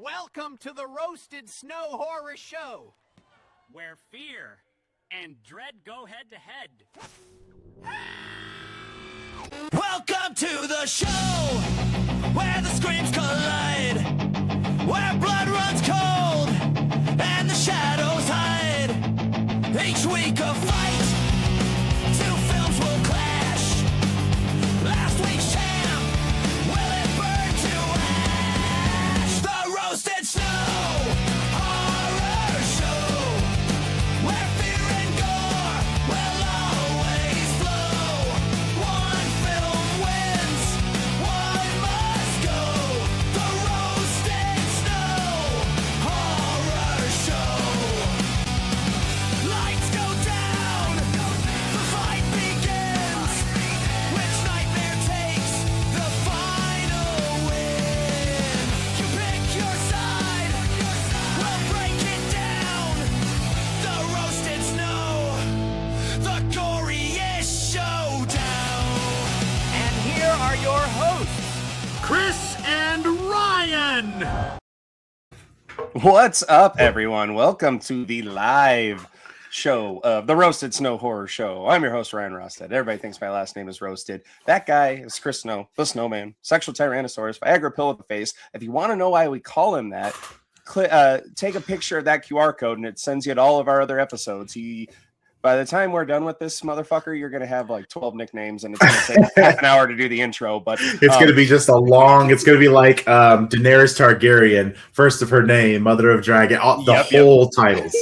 Welcome to the Roasted Snow Horror Show, where fear and dread go head to head. Welcome to the show, where the screams collide, where blood runs cold, and the shadows hide. Each week a fight, two films will clash. Last week's champ, will it burn to ash? The Roasted Snow Horror Show, where fear and gore will always flow. One film wins, one must go. The Roasted Snow Horror Show. Lights go down, the fight begins. Which nightmare takes the final win? You pick your side, we'll break it down. The Roasted Snow, the goriest showdown. and here are your hosts, Chris and Ryan! What's up, everyone? Welcome to the live show of the Roasted Snow Horror Show. I'm your host, Ryan Rosted. Everybody thinks my last name is Roasted. That guy is Chris Snow, the Snowman, Sexual Tyrannosaurus, Viagra Pill with a Face. If you want to know why we call him that, take a picture of that QR code and it sends you to all of our other episodes. By the time we're done with this motherfucker, you're going to have like 12 nicknames and it's going to take half an hour to do the intro. But It's going to be just a long. It's going to be like Daenerys Targaryen, first of her name, Mother of Dragon, the whole titles.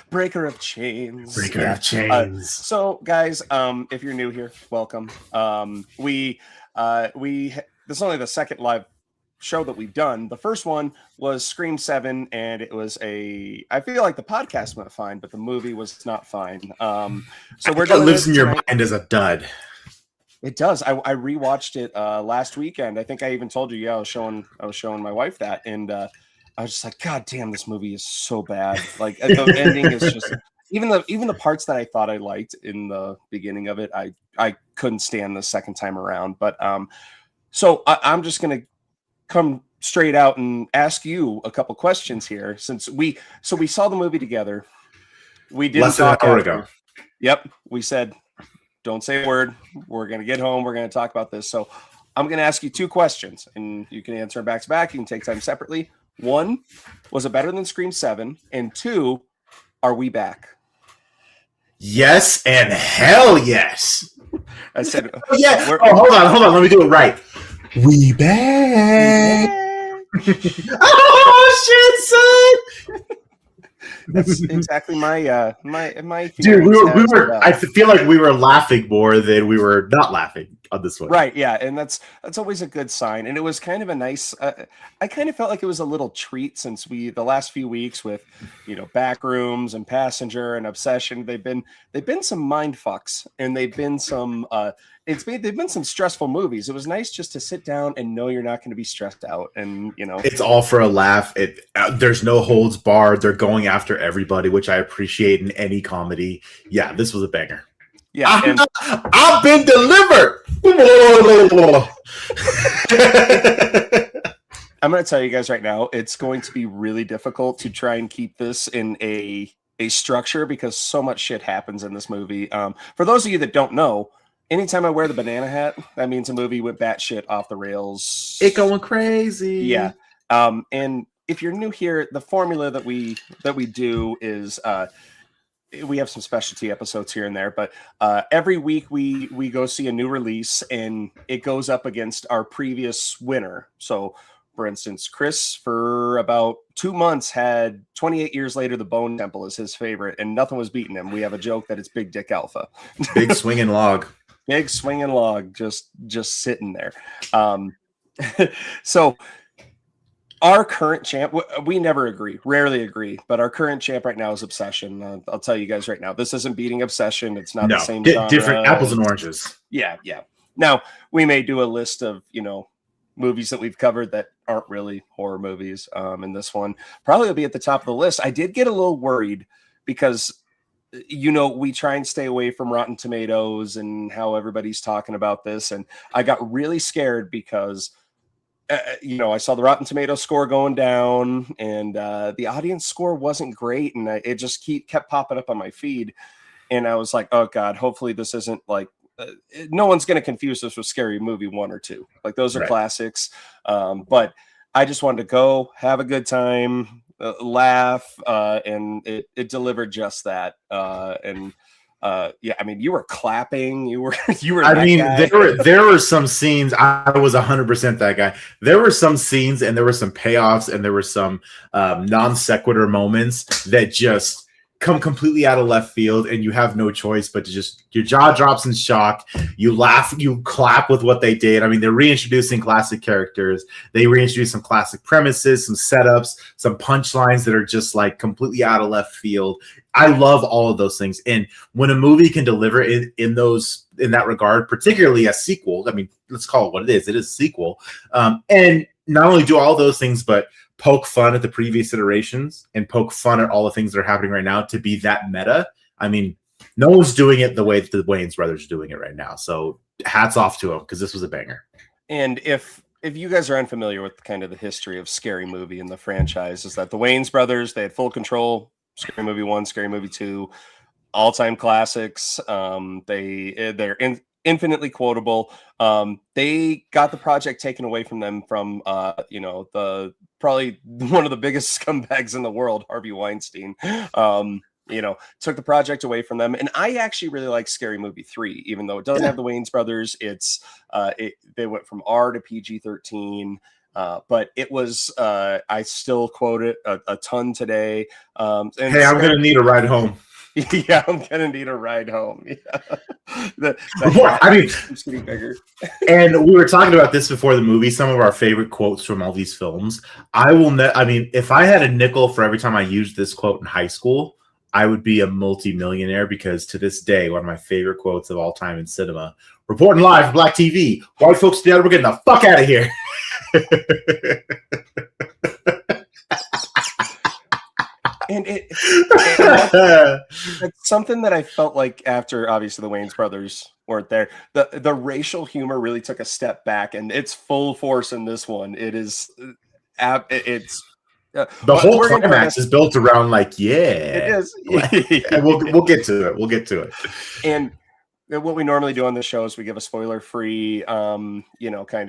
Breaker of Chains. Breaker of Chains. So, guys, if you're new here, welcome. This is only the second live show that we've done. The first one was Scream 7, and it was I feel like the podcast went fine, but the movie was not fine. So we're It doing lives in your tonight. mind as a dud. It does. I rewatched it last weekend. I think I even told you, I was showing my wife that, and I was just like, God damn, this movie is so bad. Like the ending is just even the parts that I thought I liked in the beginning of it, I couldn't stand the second time around. But so I'm just gonna come straight out and ask you a couple questions here, since we saw the movie together. We didn't Less than an talk hour after. ago. Yep, we said, don't say a word. We're gonna get home. We're gonna talk about this. So I'm gonna ask you two questions, and you can answer them back to back. You can take time separately. One, was it better than Scream 7? And two, are we back? Yes and hell yes. I said, Oh, yeah. we're- Hold on. Let me do it right. We back. Oh shit, son. That's exactly my my Dude, we feelings as were. well. I feel like we were laughing more than we were not laughing on this one. Right, yeah, and that's always a good sign. And it was kind of a nice. I kind of felt like it was a little treat, since the last few weeks with, Backrooms and Passenger and Obsession, they've been some mind fucks, and they've been some they've been some stressful movies. It was nice just to sit down and know you're not going to be stressed out, and It's all for a laugh. There's no holds barred. They're going after everybody, which I appreciate in any comedy. Yeah, this was a banger. yeah. And I've been delivered. I'm going to tell you guys right now, it's going to be really difficult to try and keep this in a structure, because so much shit happens in this movie. For those of you that don't know, anytime I wear the banana hat, that means a movie went batshit off the rails. It going crazy. Yeah. And if you're new here, the formula that we do is we have some specialty episodes here and there, but every week we go see a new release, and it goes up against our previous winner. So, for instance, Chris, for about 2 months, had 28 Years Later, The Bone Temple as his favorite, and nothing was beating him. We have a joke that it's Big Dick Alpha. Big swinging log. Big swinging log, just sitting there. So our current champ, we never agree, rarely agree, but our current champ right now is Obsession. I'll tell you guys right now, this isn't beating Obsession. It's not the same genre. Different apples and oranges. Yeah. Now, we may do a list of, movies that we've covered that aren't really horror movies. And this one probably will be at the top of the list. I did get a little worried because, we try and stay away from Rotten Tomatoes and how everybody's talking about this. And I got really scared because I saw the Rotten Tomatoes score going down, and the audience score wasn't great, and it just kept popping up on my feed, and I was like, oh god, hopefully this isn't like no one's going to confuse this with Scary Movie 1 or 2. Like those are classics, but I just wanted to go have a good time, laugh, and it delivered just that. I mean, you were clapping. You were. I mean, there were some scenes. I was 100% that guy. There were some scenes, and there were some payoffs, and there were some non sequitur moments that just come completely out of left field, and you have no choice but to just your jaw drops in shock. You laugh, you clap with what they did. I mean, they're reintroducing classic characters. They reintroduce some classic premises, some setups, some punchlines that are just like completely out of left field. I love all of those things. And when a movie can deliver in that regard, particularly a sequel, I mean, let's call it what it is. It is a sequel. And not only do all those things, but poke fun at the previous iterations and poke fun at all the things that are happening right now to be that meta. I mean, no one's doing it the way that the Wayans brothers are doing it right now. So hats off to them, because this was a banger. And if you guys are unfamiliar with kind of the history of Scary Movie and the franchise, is that the Wayans brothers, they had full control. Scary Movie 1, Scary Movie 2, all-time classics. They're infinitely quotable. They got the project taken away from them from the probably one of the biggest scumbags in the world, Harvey Weinstein. Took the project away from them. And I actually really like Scary Movie 3, even though it doesn't have the Wayans brothers. It's they went from R to PG-13. But it was, I still quote it a ton today. I'm going to need a ride home. Yeah, I'm going to need a ride home. Yeah. I mean, keeps getting bigger. And we were talking about this before the movie, some of our favorite quotes from all these films. If I had a nickel for every time I used this quote in high school, I would be a multi-millionaire, because to this day, one of my favorite quotes of all time in cinema, reporting live from Black TV, white folks together, we're getting the fuck out of here. And it's something that I felt like after obviously the Wayans brothers weren't there, the racial humor really took a step back, and it's full force in this one. It is the whole climax is built around it is. And we'll get to it. And what we normally do on the show is we give a spoiler-free, kind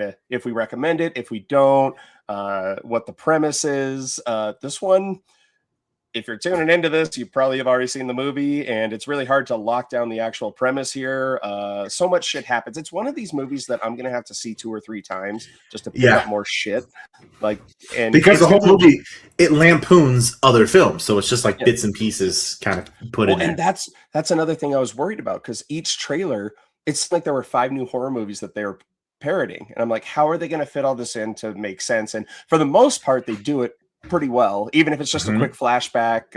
of if we recommend it, if we don't, what the premise is. This one, if you're tuning into this, you probably have already seen the movie, and it's really hard to lock down the actual premise here. So much shit happens. It's one of these movies that I'm going to have to see 2 or 3 times just to pick up more shit. Because the whole movie, it lampoons other films, so it's just like bits and pieces kind of put in there. And that's another thing I was worried about, because each trailer, it's like there were 5 new horror movies that they were parroting, and I'm like, how are they going to fit all this in to make sense? And for the most part, they do it pretty well, even if it's just a quick flashback.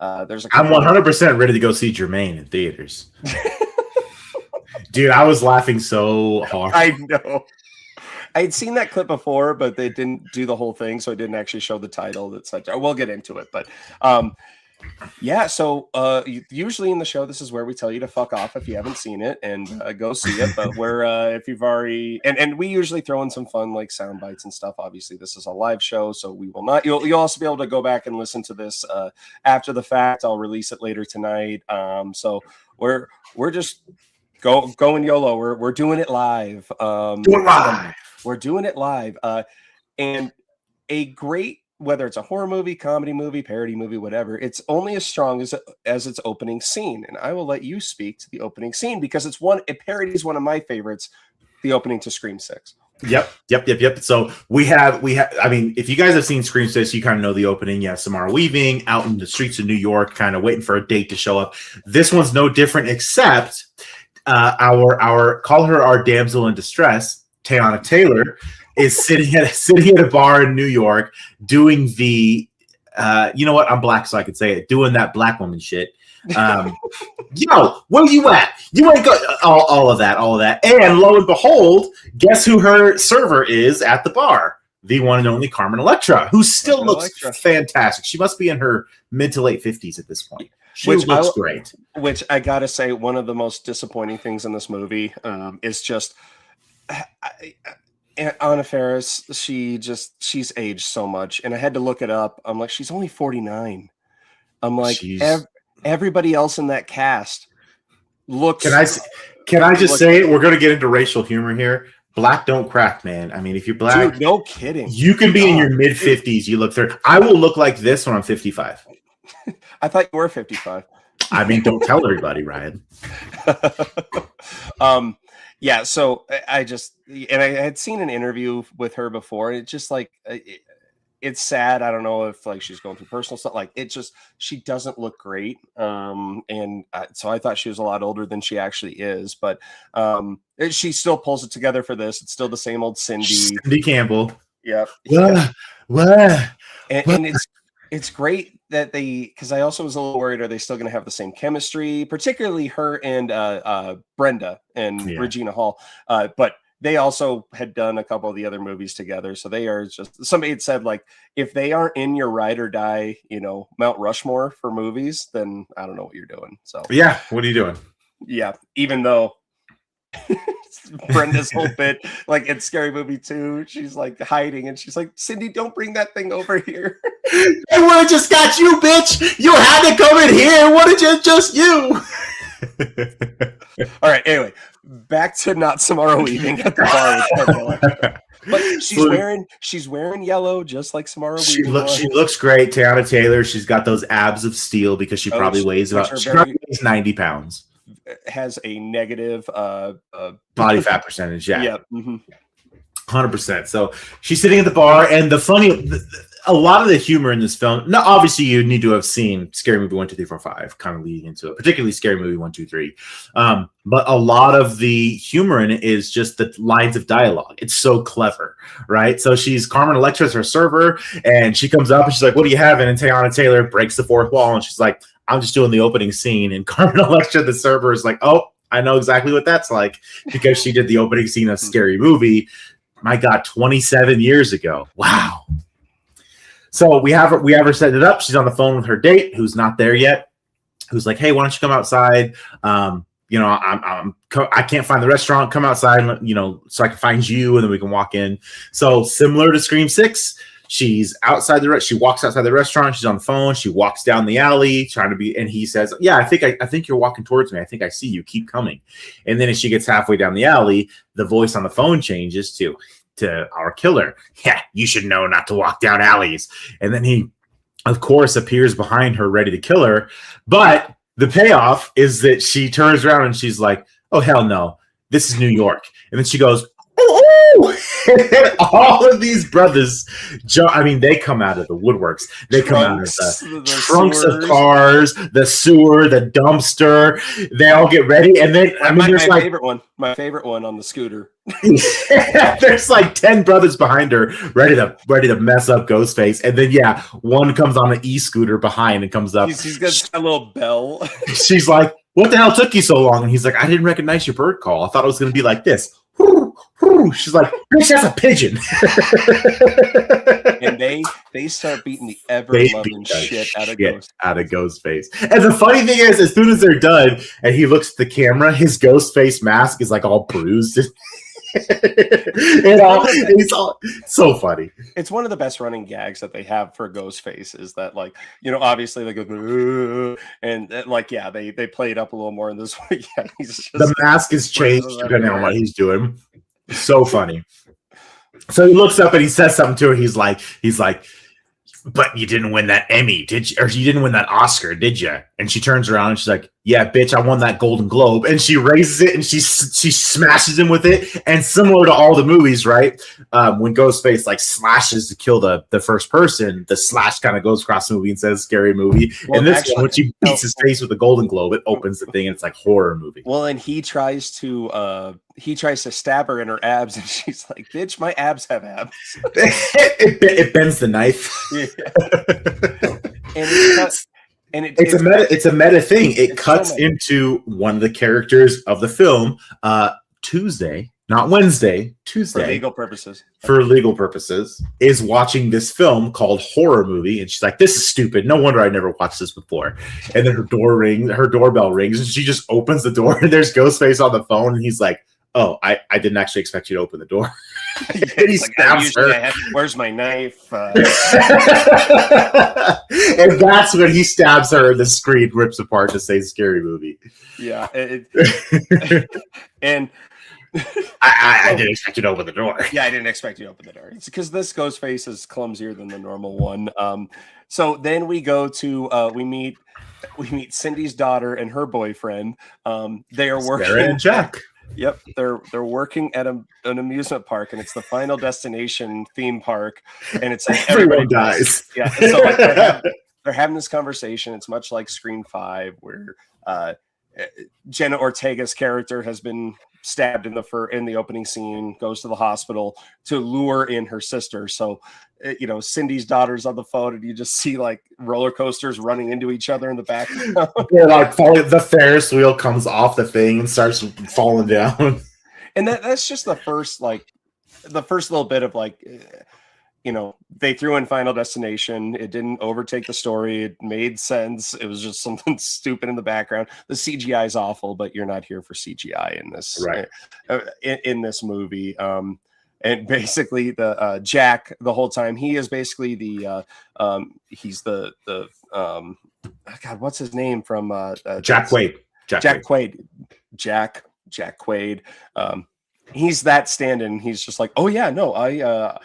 I'm 100% ready to go see Jermaine in theaters. Dude, I was laughing so hard. I know. I had seen that clip before, but they didn't do the whole thing, so it didn't actually show the title. We'll get into it, but so usually in the show, this is where we tell you to fuck off if you haven't seen it, and go see it. But if you've already, and we usually throw in some fun like sound bites and stuff. Obviously, this is a live show, so we will not. You'll also be able to go back and listen to this after the fact. I'll release it later tonight. So we're just going YOLO. We're doing it live. We're doing it live. And a great, whether it's a horror movie, comedy movie, parody movie, whatever, it's only as strong as its opening scene. And I will let you speak to the opening scene, because it parodies one of my favorites, the opening to Scream 6. Yep. So we have, I mean, if you guys have seen Scream 6, you kind of know the opening. Yeah, Samara Weaving out in the streets of New York, kind of waiting for a date to show up. This one's no different, except our damsel in distress, Teyana Taylor, is sitting at a bar in New York doing the I'm black, so I could say it, doing that black woman shit. Yo, where you at? You ain't got all of that. And lo and behold, guess who her server is at the bar? The one and only Carmen Electra, who still looks fantastic. She must be in her mid to late 50s at this point. She looks great. Which I gotta say, one of the most disappointing things in this movie is just And Anna Faris, she's aged so much, and I had to look it up. I'm like, she's only 49. I'm like, everybody else in that cast looks. Can I just say, we're going to get into racial humor here. Black don't crack, man. I mean, if you're black, dude, no kidding. You can be in your mid 50s. You look 30. I will look like this when I'm 55. I thought you were 55. I mean, don't tell everybody, Ryan. Yeah. So I had seen an interview with her before, and it's just like, it's sad. I don't know if like she's going through personal stuff. Like she doesn't look great. So I thought she was a lot older than she actually is, but she still pulls it together for this. It's still the same old Cindy Campbell. Yep. What? And it's great that because I also was a little worried, are they still going to have the same chemistry, particularly her and Brenda and Regina Hall. But they also had done a couple of the other movies together. So they are just, somebody had said, like, if they aren't in your ride or die, Mount Rushmore for movies, then I don't know what you're doing. So yeah, what are you doing? Yeah, even though Brenda's whole bit, like in Scary Movie 2, she's like hiding and she's like, Cindy, don't bring that thing over here. They would have just got you, bitch. You had to come in here. What did just you? All right, anyway, back to Not Samara Weaving at the bar with Carmella. But she's wearing yellow just like Samara Weaving. She looks great. Tiana Taylor, she's got those abs of steel because she probably weighs 90 pounds. Has a negative body fat percentage. Yeah. Yep. Mm-hmm. 100%. So she's sitting at the bar, and a lot of the humor in this film. Now, obviously, you need to have seen Scary Movie 1, 2, 3, 4, 5, kind of leading into it, particularly Scary Movie 1, 2, 3. But a lot of the humor in it is just the lines of dialogue. It's so clever, right? So Carmen Electra's her server, and she comes up and she's like, "What do you have?" And Tiana Taylor breaks the fourth wall, and she's like, "I'm just doing the opening scene." And Carmen Electra, the server, is like, "Oh, I know exactly what that's like," because she did the opening scene of Scary Movie. My God, 27 years ago. Wow. So we have her set it up. She's on the phone with her date, who's not there yet, who's like, "Hey, why don't you come outside? I can't find the restaurant. Come outside, so I can find you, and then we can walk in." So similar to Scream 6, she's outside she walks outside the restaurant. She's on the phone. She walks down the alley and he says, "Yeah, I think you're walking towards me. I think I see you. Keep coming." And then as she gets halfway down the alley, the voice on the phone changes to our killer. "Yeah, you should know not to walk down alleys." And then he, of course, appears behind her ready to kill her. But the payoff is that she turns around and she's like, "Oh, hell no. This is New York." And then she goes, "Oh!" And all of these brothers, they come out of the woodworks. They come out of the trunks of cars, the sewer, the dumpster. They all get ready. And then, my favorite one on the scooter. There's like 10 brothers behind her ready to mess up Ghostface. And then, one comes on the e-scooter behind and comes up. He's got a little bell. She's like, "What the hell took you so long?" And he's like, "I didn't recognize your bird call. I thought it was going to be like this." She's like, "Bitch, that's a pigeon." And they start beating the ever-loving shit out of Ghostface. And the funny thing is, as soon as they're done and he looks at the camera, his Ghostface mask is like all bruised. It's all so funny. It's one of the best running gags that they have for Ghostface is that, like, obviously they go and they play it up a little more in this way. Yeah, the mask is changed depending on what he's doing. So funny. So he looks up and he says something to her. He's like, "But you didn't win that Emmy, did you? Or you didn't win that Oscar, did you?" And she turns around and she's like, "Yeah, bitch, I won that Golden Globe." And she raises it and she smashes him with it. And similar to all the movies, right? When Ghostface like slashes to kill the first person, the slash kind of goes across the movie and says "Scary Movie." Well, and this one, when she beats his face with the Golden Globe, it opens the thing and it's like horror movie. Well, and he tries to stab her in her abs, and she's like, "Bitch, my abs have abs." it bends the knife. Yeah. And it's a meta thing. It cuts into one of the characters of the film, Tuesday, not Wednesday, Tuesday. For legal purposes, is watching this film called Horror Movie, and she's like, "This is stupid. No wonder I never watched this before." And then her doorbell rings, and she just opens the door, and there's Ghostface on the phone, and he's like, "Oh, I didn't actually expect you to open the door." And he It's like, stabs her. where's my knife? And that's when he stabs her and the screen rips apart to say Scary Movie. Yeah. And I didn't expect you to open the door. yeah, I didn't expect you to open the door. It's because this ghost face is clumsier than the normal one. So then we go to we meet Cindy's daughter and her boyfriend. They are working. Sarah and Jack. Yep, they're working at an amusement park, and it's the Final Destination theme park, and it's like Everyone dies. Yeah, so like they're having this conversation. It's much like Scream 5, where Jenna Ortega's character has been stabbed in the opening scene, goes to the hospital to lure in her sister. So, Cindy's daughter's on the phone, and you just see like roller coasters running into each other in the background. They're like falling. The Ferris wheel comes off the thing and starts falling down. And that's just the first little bit of like, they threw in Final Destination. It didn't overtake the story. It made sense. It was just something stupid in the background. The CGI is awful, but you're not here for CGI in this, right? In this movie. And basically the Jack the whole time, he is basically he's the God, what's his name from Jack Quaid. Jack Quaid. He's that stand-in. He's just like, oh yeah, no, I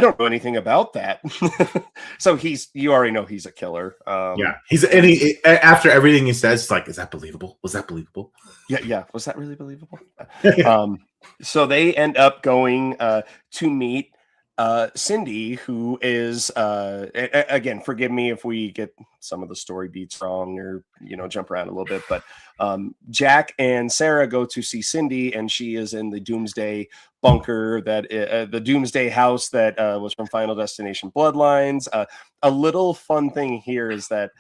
don't know anything about that. So you already know he's a killer. Yeah, after everything he says, it's like, is that believable? Was that believable? Yeah. Was that really believable? So they end up going to meet Cindy, who is again, forgive me if we get some of the story beats wrong or jump around a little bit, but Jack and Sarah go to see Cindy, and she is in the Doomsday bunker, the Doomsday house that was from Final Destination Bloodlines. A little fun thing here is that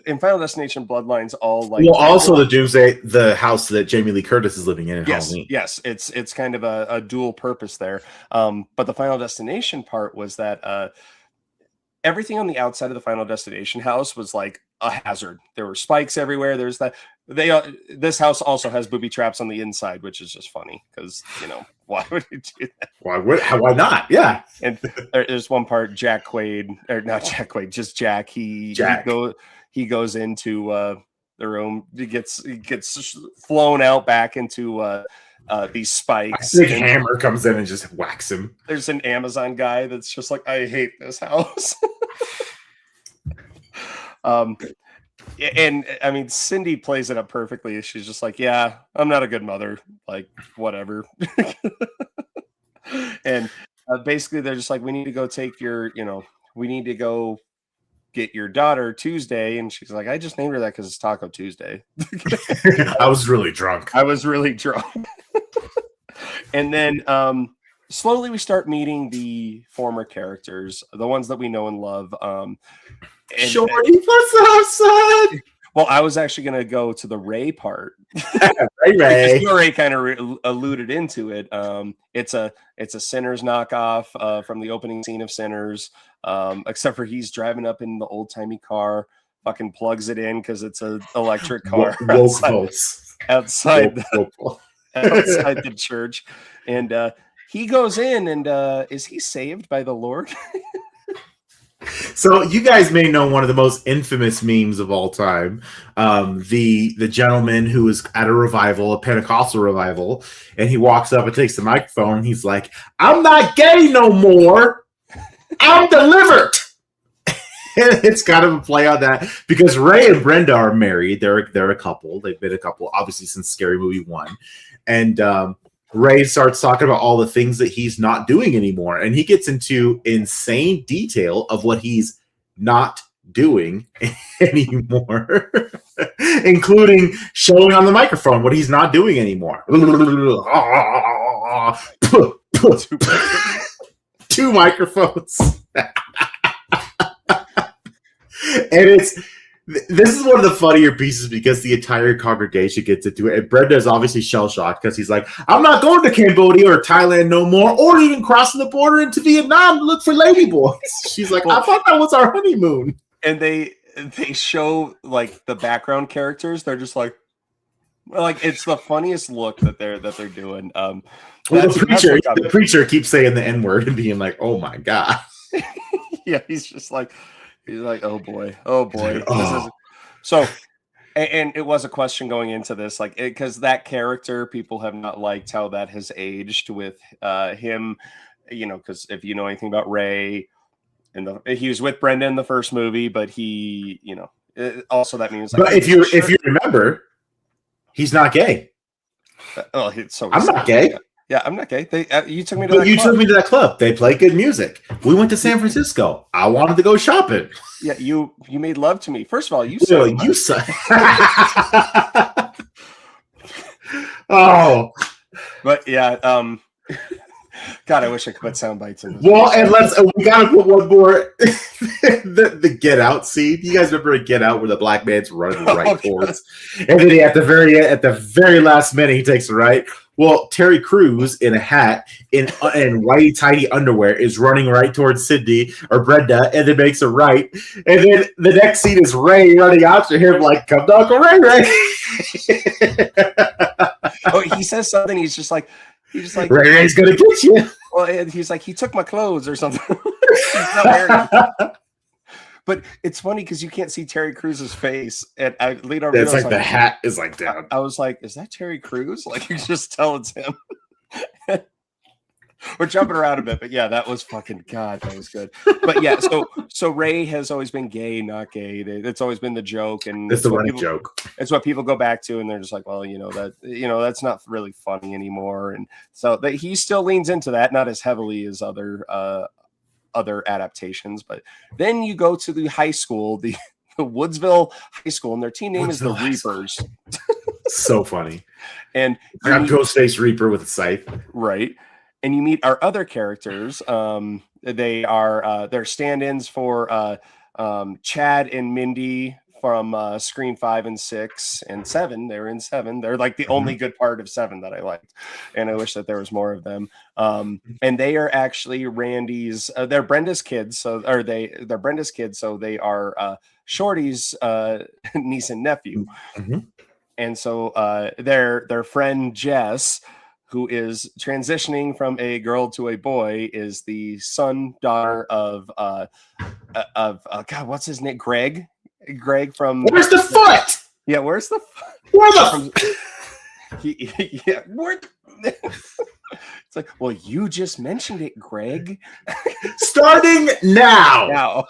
in Final Destination Bloodlines, also the Doomsday, the house that Jamie Lee Curtis is living in Halloween. Yes, it's kind of a dual purpose there. But the Final Destination part was that everything on the outside of the Final Destination house was like a hazard. There were spikes everywhere. There's that. This house also has booby traps on the inside, which is just funny because why would you do that? Why not? Yeah. And there's one part Jack Quaid, or not Jack Quaid, just Jack. He goes into the room. He gets flown out back into these spikes. A big hammer comes in and just whacks him. There's an Amazon guy that's just like, I hate this house. And I mean, Cindy plays it up perfectly. She's just like, yeah, I'm not a good mother. Like, whatever. And basically, they're just like, we need to go get your daughter Tuesday. And she's like, I just named her that because it's Taco Tuesday. I was really drunk. And then slowly we start meeting the former characters, the ones that we know and love. Shorty, what's up, son? Well, I was actually going to go to the Ray part. Ray. You already kind of alluded into it. It's a Sinners knockoff from the opening scene of Sinners. Except for he's driving up in the old timey car, fucking plugs it in because it's an electric car outside the church, and he goes in, and is he saved by the Lord? So you guys may know one of the most infamous memes of all time. The gentleman who is at a revival, a Pentecostal revival, and he walks up and takes the microphone, and he's like, I'm not gay no more. I'm delivered. And it's kind of a play on that because Ray and Brenda are married. They're a couple. They've been a couple, obviously, since Scary Movie 1. And Ray starts talking about all the things that he's not doing anymore. And he gets into insane detail of what he's not doing anymore, including showing on the microphone what he's not doing anymore. Two microphones. And this is one of the funnier pieces because the entire congregation gets into it. And Brenda is obviously shell-shocked because he's like, I'm not going to Cambodia or Thailand no more, or even crossing the border into Vietnam to look for ladyboys. She's like, I thought that was our honeymoon. And they show like the background characters. They're just like, Like it's the funniest look that they're doing. Well, That's the preacher keeps saying the N-word and being like, "Oh my god." Yeah, he's like, oh boy. Oh. This is... So, and it was a question going into this, like, because that character, people have not liked how that has aged with him, you know, because if you know anything about Ray, he was with Brenda in the first movie, but he, you know, also that means. Like, but if you remember, he's not gay. I'm not gay. Yeah, I'm not gay. You took me to But that you club. took me to that club. They play good music. We went to San Francisco. I wanted to go shopping. Yeah, you made love to me. First of all, you suck. Oh, but yeah, God, I wish I could put sound bites in this. Well, and we gotta put one more. the Get Out scene. You guys remember Get Out where the black man's running right towards, and then at the very last minute he takes a right. Well, Terry Crews in a hat in whitey tighty underwear is running right towards Sydney or Brenda, and then makes a right. And then the next scene is Ray running after him like, "Come to Uncle Ray." Oh, he says something. He's like, Ray's gonna get you. Well, and he's like, he took my clothes or something. He's not wearing them. But it's funny because you can't see Terry Crews's face, and I leaned over. It's like the hat is like down. I was like, "Is that Terry Crews?" Like you just tell it's him. We're jumping around a bit, but yeah, that was fucking God. That was good. But yeah, so Ray has always been gay, not gay. It's always been the joke, and it's the running joke. It's what people go back to, and they're just like, well, that's not really funny anymore. And so he still leans into that, not as heavily as other adaptations. But then you go to the high school, the Woodsville High School, and their team name is the Reapers. So funny. And I got Ghostface Reaper with a scythe. Right. And you meet our other characters. They are they're stand-ins for Chad and Mindy from Scream 5 and 6 and 7. They're in 7. They're like the only good part of 7 that I liked, and I wish that there was more of them. And they are actually Randy's. They're Brenda's kids, they're Brenda's kids, so they are Shorty's niece and nephew. Mm-hmm. And so their friend Jess, who is transitioning from a girl to a boy, is the daughter of God, what's his name? Greg from Where's the foot? Yeah, where's the where the where it's like, well, you just mentioned it, Greg. Starting now.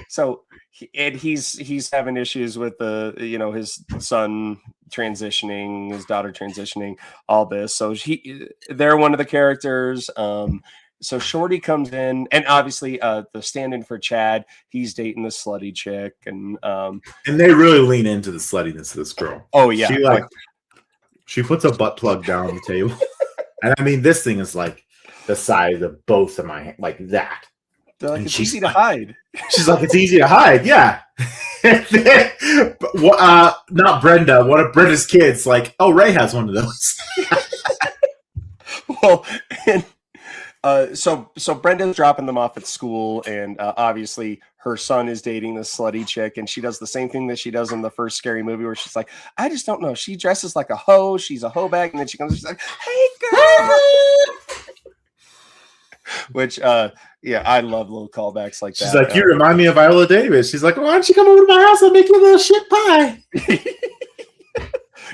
So he's having issues with his son transitioning, his daughter transitioning, all this. So they're one of the characters. So Shorty comes in, and obviously the stand-in for Chad, he's dating the slutty chick, and they really lean into the sluttiness of this girl. Oh yeah, she puts a butt plug down on the table, and I mean this thing is like the size of both of my like that. They're like, it's easy to hide. She's like, it's easy to hide, yeah. Not Brenda. One of Brenda's kids, like, oh, Ray has one of those. Well, and so Brenda's dropping them off at school, and obviously her son is dating this slutty chick, and she does the same thing that she does in the first Scary Movie, where she's like, I just don't know. She dresses like a hoe. She's a hoe bag, and then she comes, she's like, hey, girl. Which, yeah, I love little callbacks like that. She's like, you remind me of Viola Davis. She's like, why don't you come over to my house and make you a little shit pie?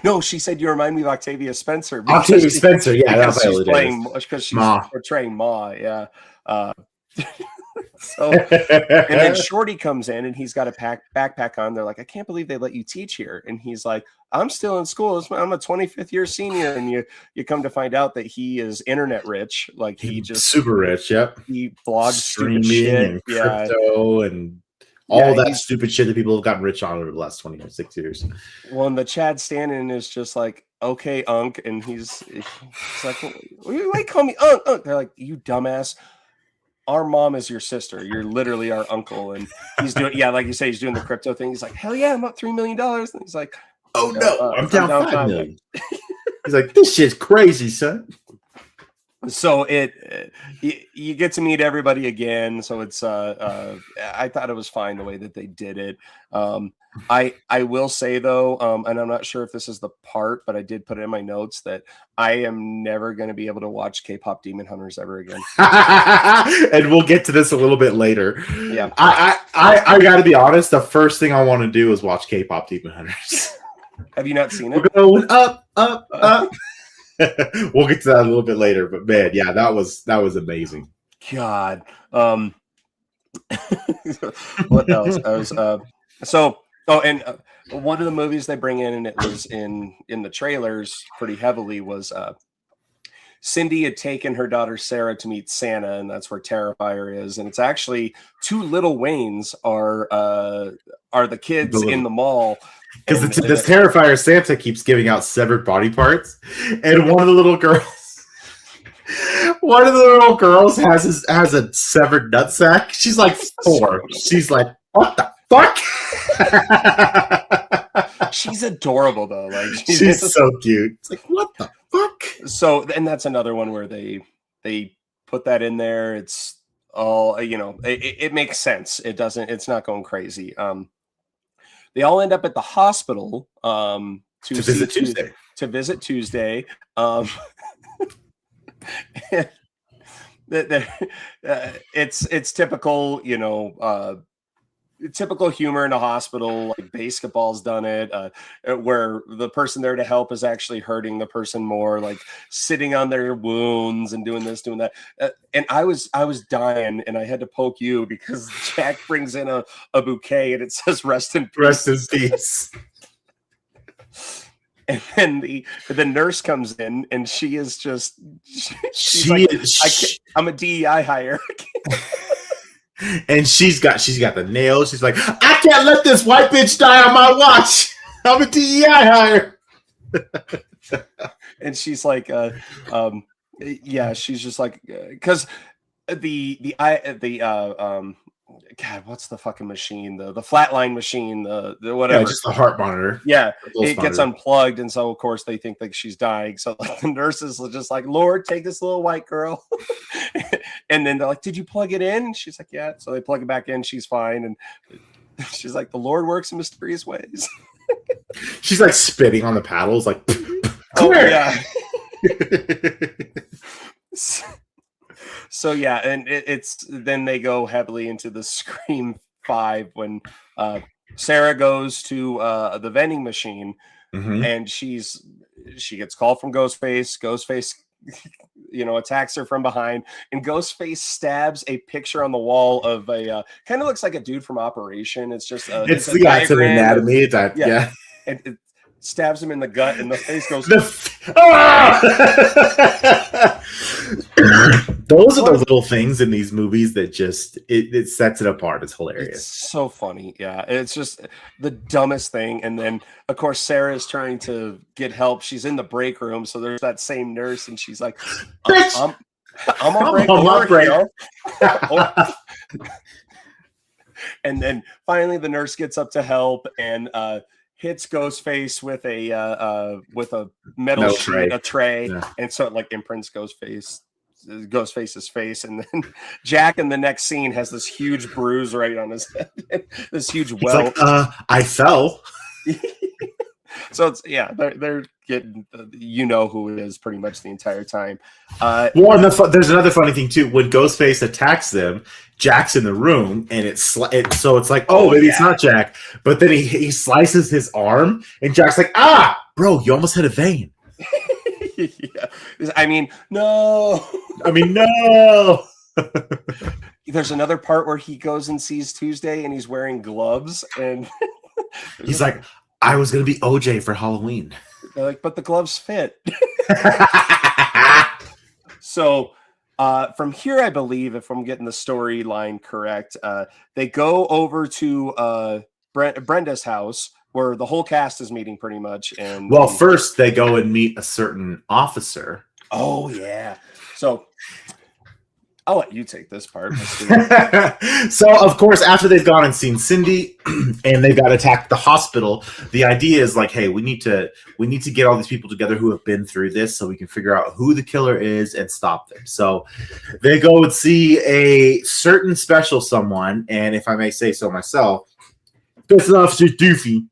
No, she said you remind me of Octavia Spencer. Octavia Spencer, yeah, that's Viola Davis. Because she's portraying Ma, yeah. So, and then Shorty comes in, and he's got a backpack on. They're like, I can't believe they let you teach here. And he's like, I'm still in school. I'm a 25th year senior. And you come to find out that he is internet rich. Like he just super rich. Yep. He blogs streaming stupid shit. And crypto and all that stupid shit that people have gotten rich on over the last 26 years. Well, and the Chad Stanton is just like, okay, Unc. And he's like, why call me Unc? They're like, you dumbass. Our mom is your sister. You're literally our uncle. And he's doing, like you say, he's doing the crypto thing. He's like, hell yeah, I'm up $3 million. And he's like, oh no, I'm down $5 million. He's like, this shit's crazy, son. So you get to meet everybody again. So it's I thought it was fine the way that they did it. I will say though, and I'm not sure if this is the part, but I did put it in my notes that I am never going to be able to watch K-pop Demon Hunters ever again. And we'll get to this a little bit later. Yeah, I got to be honest. The first thing I want to do is watch K-pop Demon Hunters. have you not seen it? We're going up. We'll get to that a little bit later, but man, yeah, that was amazing. God, what else? I was one of the movies they bring in, and it was in the trailers pretty heavily, was Cindy had taken her daughter Sarah to meet Santa, and that's where Terrifier is. And it's actually two Little Waynes are the kids in the mall. Because this Terrifier Santa keeps giving out severed body parts, and one of the little girls has a severed nutsack. She's like 4. She's like, what the fuck? She's adorable though. Like she's so cute. It's like, what the fuck? So, and that's another one where they put that in there. It's all, it makes sense. It's not going crazy. They all end up at the hospital to visit Tuesday. It's typical, typical humor in a hospital. Like Basketball's done it, where the person there to help is actually hurting the person more, like sitting on their wounds and doing this, doing that. And I was dying, and I had to poke you because Jack brings in a bouquet and it says "Rest in peace." Rest in peace. And then the nurse comes in, and she is just I'm a DEI hire. And she's got the nails. She's like, I can't let this white bitch die on my watch. I'm a DEI hire. And she's like, she's just like, because God, what's the fucking machine? The flatline machine, the whatever. Yeah, just the heart monitor. Yeah, it gets unplugged, and so of course they think that she's dying. So like, the nurses are just like, Lord, take this little white girl. And then they're like, did you plug it in? And she's like, yeah. So they plug it back in. She's fine, and she's like, the Lord works in mysterious ways. She's like spitting on the paddles, like. Oh yeah. So yeah, and it's then they go heavily into the Scream 5 when Sarah goes to the vending machine, and she gets called from Ghostface. Ghostface, attacks her from behind, and Ghostface stabs a picture on the wall of a kind of looks like a dude from Operation. It's just it's an anatomy. Yeah. And it stabs him in the gut, and the face goes. Those are the little things in these movies that just it sets it apart. It's hilarious. It's so funny. Yeah, it's just the dumbest thing. And then of course Sarah is trying to get help. She's in the break room, so there's that same nurse, and she's like, I'm on break. And then finally the nurse gets up to help and hits Ghostface with a metal sheet, a tray, and so it like imprints Ghostface's face, and then Jack in the next scene has this huge bruise right on his head, this huge welt. Like, I fell. So it's they're getting who it is pretty much the entire time. There's another funny thing too. When Ghostface attacks them, Jack's in the room, and so it's like, maybe it's not Jack. But then he slices his arm, and Jack's like, bro, you almost hit a vein. Yeah. I mean, no. There's another part where he goes and sees Tuesday, and he's wearing gloves, and he's like, I was gonna be OJ for Halloween. They're like, but the gloves fit. So from here, I believe, if I'm getting the storyline correct, they go over to Brenda's house where the whole cast is meeting pretty much. And first they go and meet a certain officer. Oh yeah. So I'll let you take this part. Let's do it. So, of course, after they've gone and seen Cindy and they got attacked at the hospital, the idea is like, hey, we need to get all these people together who have been through this so we can figure out who the killer is and stop them. So they go and see a certain special someone, and if I may say so myself, Special Officer Doofy.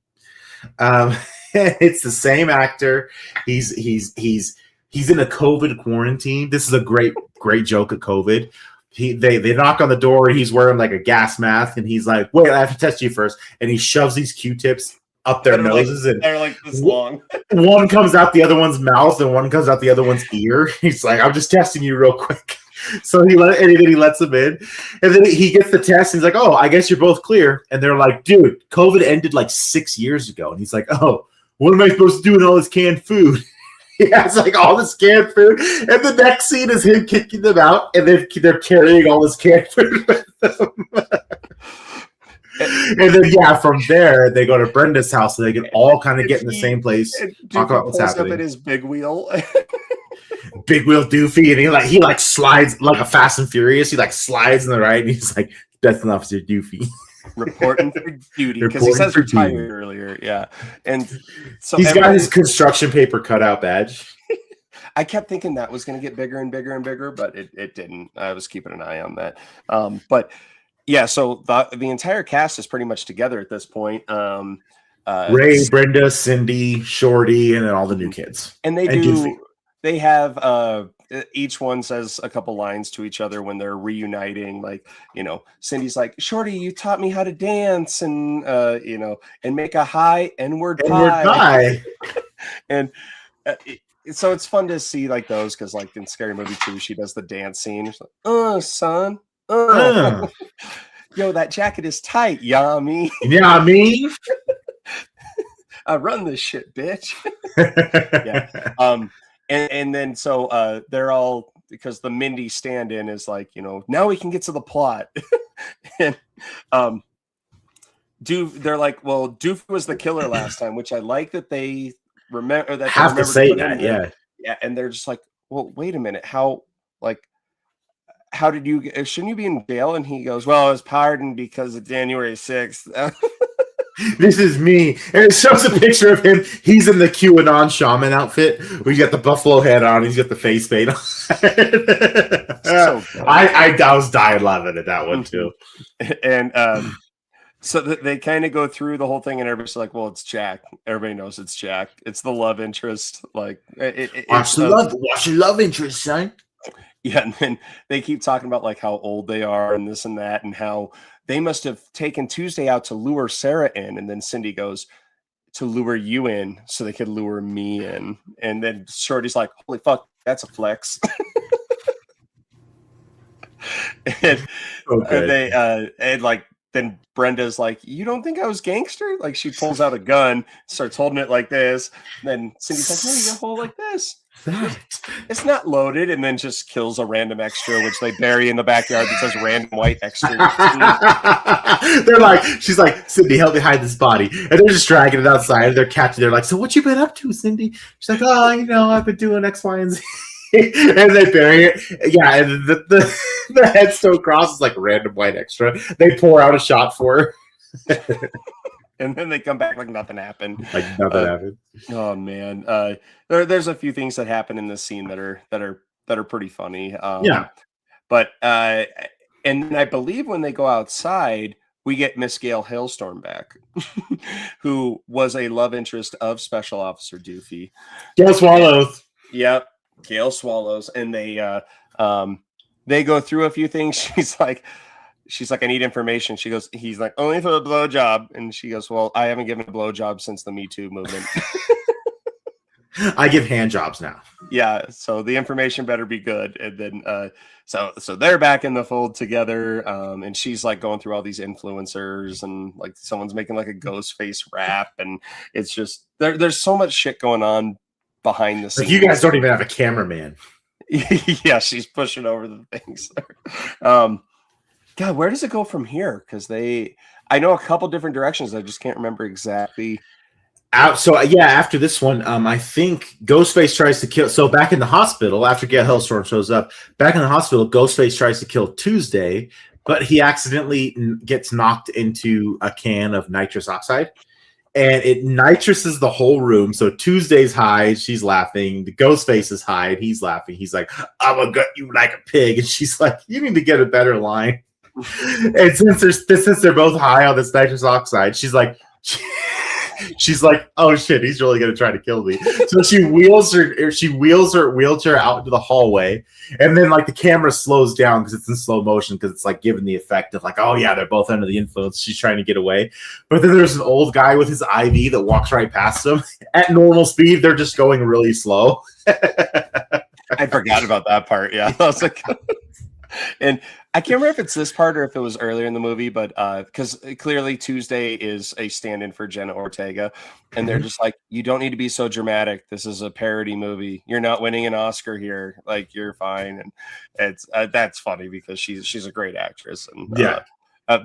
It's the same actor. He's in a COVID quarantine. This is a great joke of COVID. They knock on the door and he's wearing like a gas mask and he's like, wait, I have to test you first. And he shoves these Q-tips up their noses and they're like this long. One comes out the other one's mouth and one comes out the other one's ear. He's like, I'm just testing you real quick. So he lets him in, and then he gets the test. And he's like, oh, I guess you're both clear. And they're like, dude, COVID ended like 6 years ago. And he's like, oh, what am I supposed to do with all this canned food? He has like all this canned food, and the next scene is him kicking them out, and they're carrying all this canned food with them. And then from there they go to Brenda's house so they can all kind of get in the same place, talk about what's happening. Up in his big wheel. Big wheel Doofy, and he slides like a Fast and Furious. He slides in the right, and he's like, "That's an Officer Doofy." Reporting for duty, because he says retired earlier. Yeah, and so he's got his construction paper cutout badge. I kept thinking that was going to get bigger and bigger and bigger, but it didn't. I was keeping an eye on that. But yeah, so the entire cast is pretty much together at this point. Ray, Brenda, Cindy, Shorty, and then all the new kids. And they have each one says a couple lines to each other when they're reuniting. Like, Cindy's like, Shorty, you taught me how to dance and and make a high N-word pie. And so it's fun to see like those, because like in Scary Movie 2, she does the dance scene. She's like, son. Yo, that jacket is tight, yummy. Yeah, me. I run this shit, bitch. Yeah. And then so they're all, because the Mindy stand-in is like, now we can get to the plot. And they're like, well, Doof was the killer last time, which I like that they remember that. Have to say that, yeah. Yeah, and they're just like, well, wait a minute, how did you, shouldn't you be in jail? And he goes, well, I was pardoned because of January 6th. This is me. And it shows a picture of him. He's in the QAnon shaman outfit. He's got the buffalo head on. He's got the face paint on. I was dying laughing at that one too. And so they kind of go through the whole thing, and everybody's like, well, it's Jack. Everybody knows it's Jack. It's the love interest. Like, watch the love interest, son. Yeah, and then they keep talking about like how old they are and this and that, and how they must have taken Tuesday out to lure Sarah in. And then Cindy goes, to lure you in so they could lure me in. And then Shorty's like, holy fuck, that's a flex. And then Brenda's like, you don't think I was gangster? Like, she pulls out a gun, starts holding it like this. Then Cindy's like, no, you gotta hold it like this. It's not loaded, and then just kills a random extra, which they bury in the backyard that says random white extra. She's like, Cindy, help me hide this body. And they're just dragging it outside. They're catching. They're like, so what you been up to, Cindy? She's like, oh, I've been doing X, Y, and Z. And they bury it. Yeah, and the headstone cross is like random white extra. They pour out a shot for her. And then they come back like nothing happened. Like nothing happened. Oh man, there's a few things that happen in this scene that are pretty funny. Yeah, but and then I believe when they go outside, we get Miss Gail Hailstorm back, who was a love interest of Special Officer Doofy. Gail Swallows. Yep, Gail Swallows, and they go through a few things. She's like, I need information. He's like, only for a blowjob. And she goes, well, I haven't given a blowjob since the Me Too movement. I give hand jobs now. Yeah. So the information better be good. And then, so they're back in the fold together. And she's like going through all these influencers, and like someone's making like a ghost face rap. And it's just, there's so much shit going on behind the scenes. Like, you guys don't even have a cameraman. Yeah. She's pushing over the things. God, where does it go from here? Because I know a couple different directions. I just can't remember exactly. So yeah, after this one, I think Ghostface tries to kill. So back in the hospital, after Get Hellstorm shows up, back in the hospital, Ghostface tries to kill Tuesday, but he accidentally gets knocked into a can of nitrous oxide, and it nitruses the whole room. So Tuesday's high, she's laughing. The Ghostface is high, and he's laughing. He's like, "I'm gonna gut you like a pig," and she's like, "You need to get a better line." And since they're both high on this nitrous oxide, she's like. She's like, "Oh shit, he's really gonna try to kill me." So she wheels her wheelchair out into the hallway, and then like the camera slows down because it's in slow motion because it's like giving the effect of like, "Oh yeah, they're both under the influence." She's trying to get away, but then there's an old guy with his IV that walks right past them at normal speed. They're just going really slow. I forgot about that part. Yeah, I was like, and I can't remember if it's this part or if it was earlier in the movie, but because clearly Tuesday is a stand-in for Jenna Ortega, and they're just like, "You don't need to be so dramatic. This is a parody movie. You're not winning an Oscar here. Like, you're fine." And it's that's funny because she's a great actress, and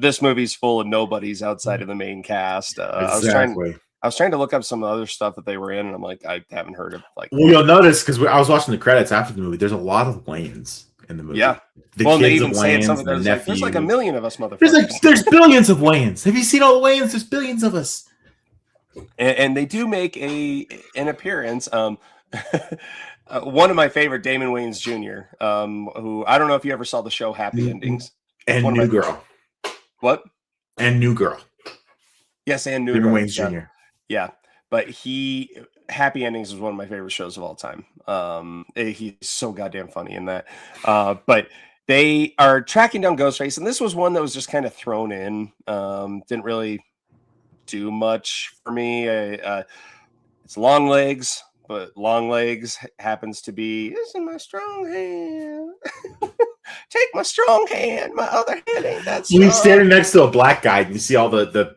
this movie's full of nobodies outside of the main cast. Exactly. I was trying to look up some of the other stuff that they were in, and I'm like, I haven't heard of. Like, well, you'll notice because I was watching the credits after the movie. There's a lot of Wayans in the movie. Yeah. Well, they even say it something there's like a million of us, motherfuckers. There's billions of Wayans. Have you seen all the Wayans? There's billions of us. And they do make an appearance. One of my favorite, Damon Wayans Jr., who I don't know if you ever saw the show Happy Endings. And New Girl. What? And New Girl. Yes, and New Damon Girl. Wayans Jr. Yeah, but Happy Endings is one of my favorite shows of all time. He's so goddamn funny in that. But they are tracking down Ghostface, and this was one that was just kind of thrown in. Didn't really do much for me. It's Long Legs, but Long Legs happens to be, "This is my strong hand." Take my strong hand. My other hand ain't that strong. He's standing next to a black guy, and you see all the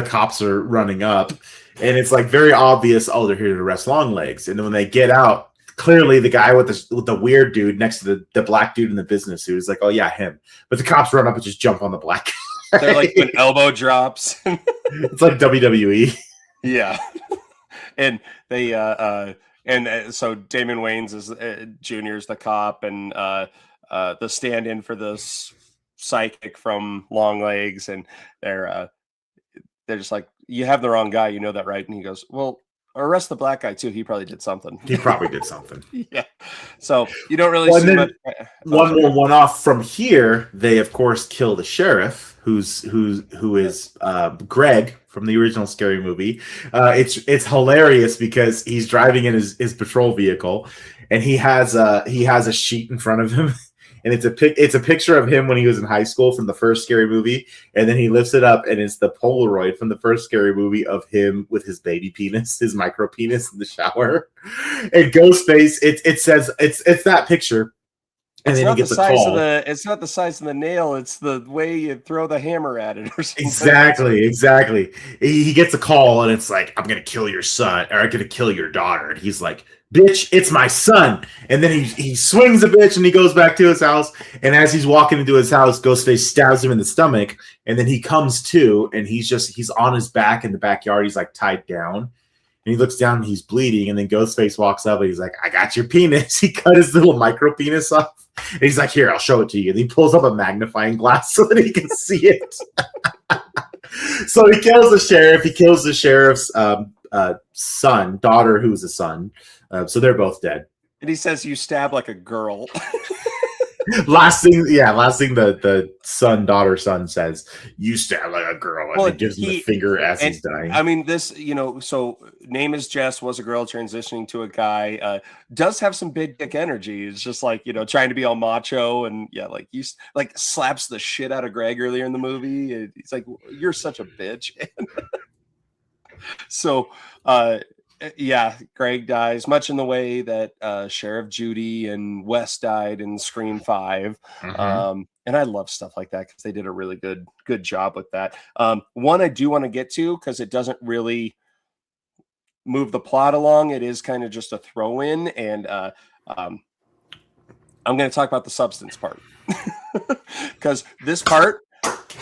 cops are running up. And it's like very obvious, oh, they're here to arrest Long Legs. And then when they get out, clearly the guy with the weird dude next to the black dude in the business suit is like, "Oh yeah, him." But the cops run up and just jump on the black guy. They're like doing elbow drops. It's like WWE. Yeah. And they so Damon Wayans is Jr. is the cop, and the stand-in for this psychic from Long Legs, and they're just like, "You have the wrong guy, you know that, right?" And he goes, "Well, arrest the black guy too. He probably did something." He probably did something. Yeah. So you don't really see much. One off from here, they of course kill the sheriff, who is Greg from the original Scary Movie. It's hilarious because he's driving in his patrol vehicle, and he has a sheet in front of him. And it's a picture of him when he was in high school from the first Scary Movie, and then he lifts it up, and it's the Polaroid from the first Scary Movie of him with his baby penis, his micro penis in the shower. And Ghostface, it says it's that picture, and then he gets a call. It's not the size of the nail; it's the way you throw the hammer at it, or something. Exactly. He gets a call, and it's like, "I'm gonna kill your son, or I'm gonna kill your daughter," and he's like, "Bitch, it's my son." And then he swings a bitch and he goes back to his house. And as he's walking into his house, Ghostface stabs him in the stomach. And then he comes to, and he's on his back in the backyard. He's like tied down. And he looks down and he's bleeding. And then Ghostface walks up and he's like, "I got your penis." He cut his little micro penis off. And he's like, "Here, I'll show it to you." And he pulls up a magnifying glass so that he can see it. So he kills the sheriff. He kills the sheriff's daughter, who's a son. So they're both dead. And he says, "You stab like a girl." last thing the son says, "You stab like a girl," and he gives him the finger as he's dying. I mean, this, so name is Jess, was a girl transitioning to a guy, does have some big dick energy. It's just like, trying to be all macho, and slaps the shit out of Greg earlier in the movie. He's like, "You're such a bitch." So, Greg dies, much in the way that Sheriff Judy and Wes died in Scream 5. Mm-hmm. And I love stuff like that because they did a really good job with that. One I do want to get to because it doesn't really move the plot along. It is kind of just a throw in, and I'm going to talk about the substance part because this part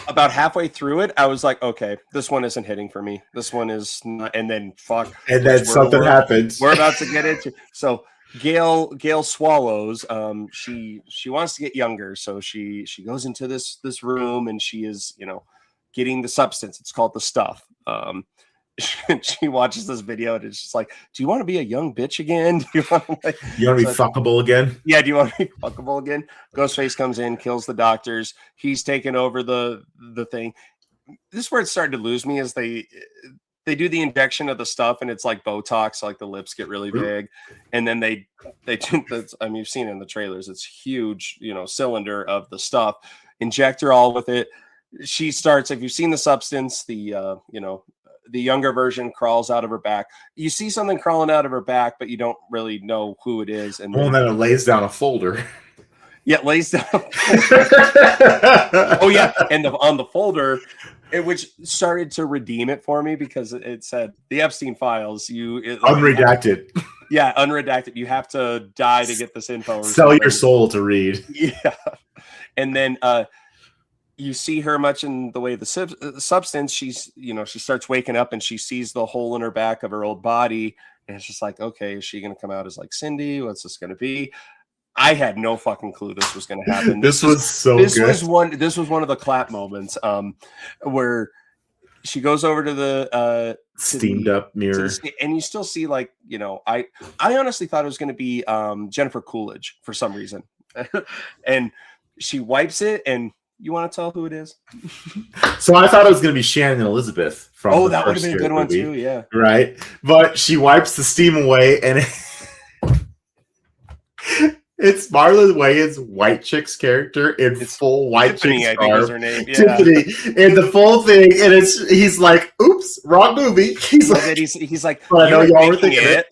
about halfway through it, I was like, okay, this one isn't hitting for me. This one is not, and then fuck. And then something happens. We're about to get into so Gail Swallows. She wants to get younger, so she goes into this room and she is, getting the substance. It's called the stuff. She watches this video and it's just like, do you want to be a young bitch again? Do you want to be fuckable again? Yeah, do you want to be fuckable again? Ghostface comes in, kills the doctors. He's taken over the thing. This is where it started to lose me, is they do the injection of the stuff and it's like Botox, like the lips get really big, and then they do that. I mean, you've seen it in the trailers. It's huge, cylinder of the stuff. Inject her all with it. She starts. If you've seen the substance, the younger version crawls out of her back. You see something crawling out of her back, but you don't really know who it is. And then it lays down a folder. Yeah, it lays down. Oh yeah, and on the folder, which started to redeem it for me because it said the Epstein files. Unredacted. Yeah, unredacted. You have to die to get this info. Sell your soul to read. Yeah, and then you see her much in the way of the substance. She's, she starts waking up and she sees the hole in her back of her old body. And it's just like, okay, is she going to come out as like Cindy? What's this going to be? I had no fucking clue this was going to happen. This was good. This was one of the clap moments where she goes over to the steamed up mirror. And you still see I honestly thought it was going to be Jennifer Coolidge for some reason. And she wipes it, and you want to tell who it is? So I thought it was going to be Shannon Elizabeth from that would have been a good one too, yeah. Right? But she wipes the steam away, and it's Marlon Wayans' White Chick's character in full White Chick's I think is her name. Yeah. Tiffany, and the full thing, and he's like, "Oops, wrong movie." He's like, "But I know y'all were thinking it."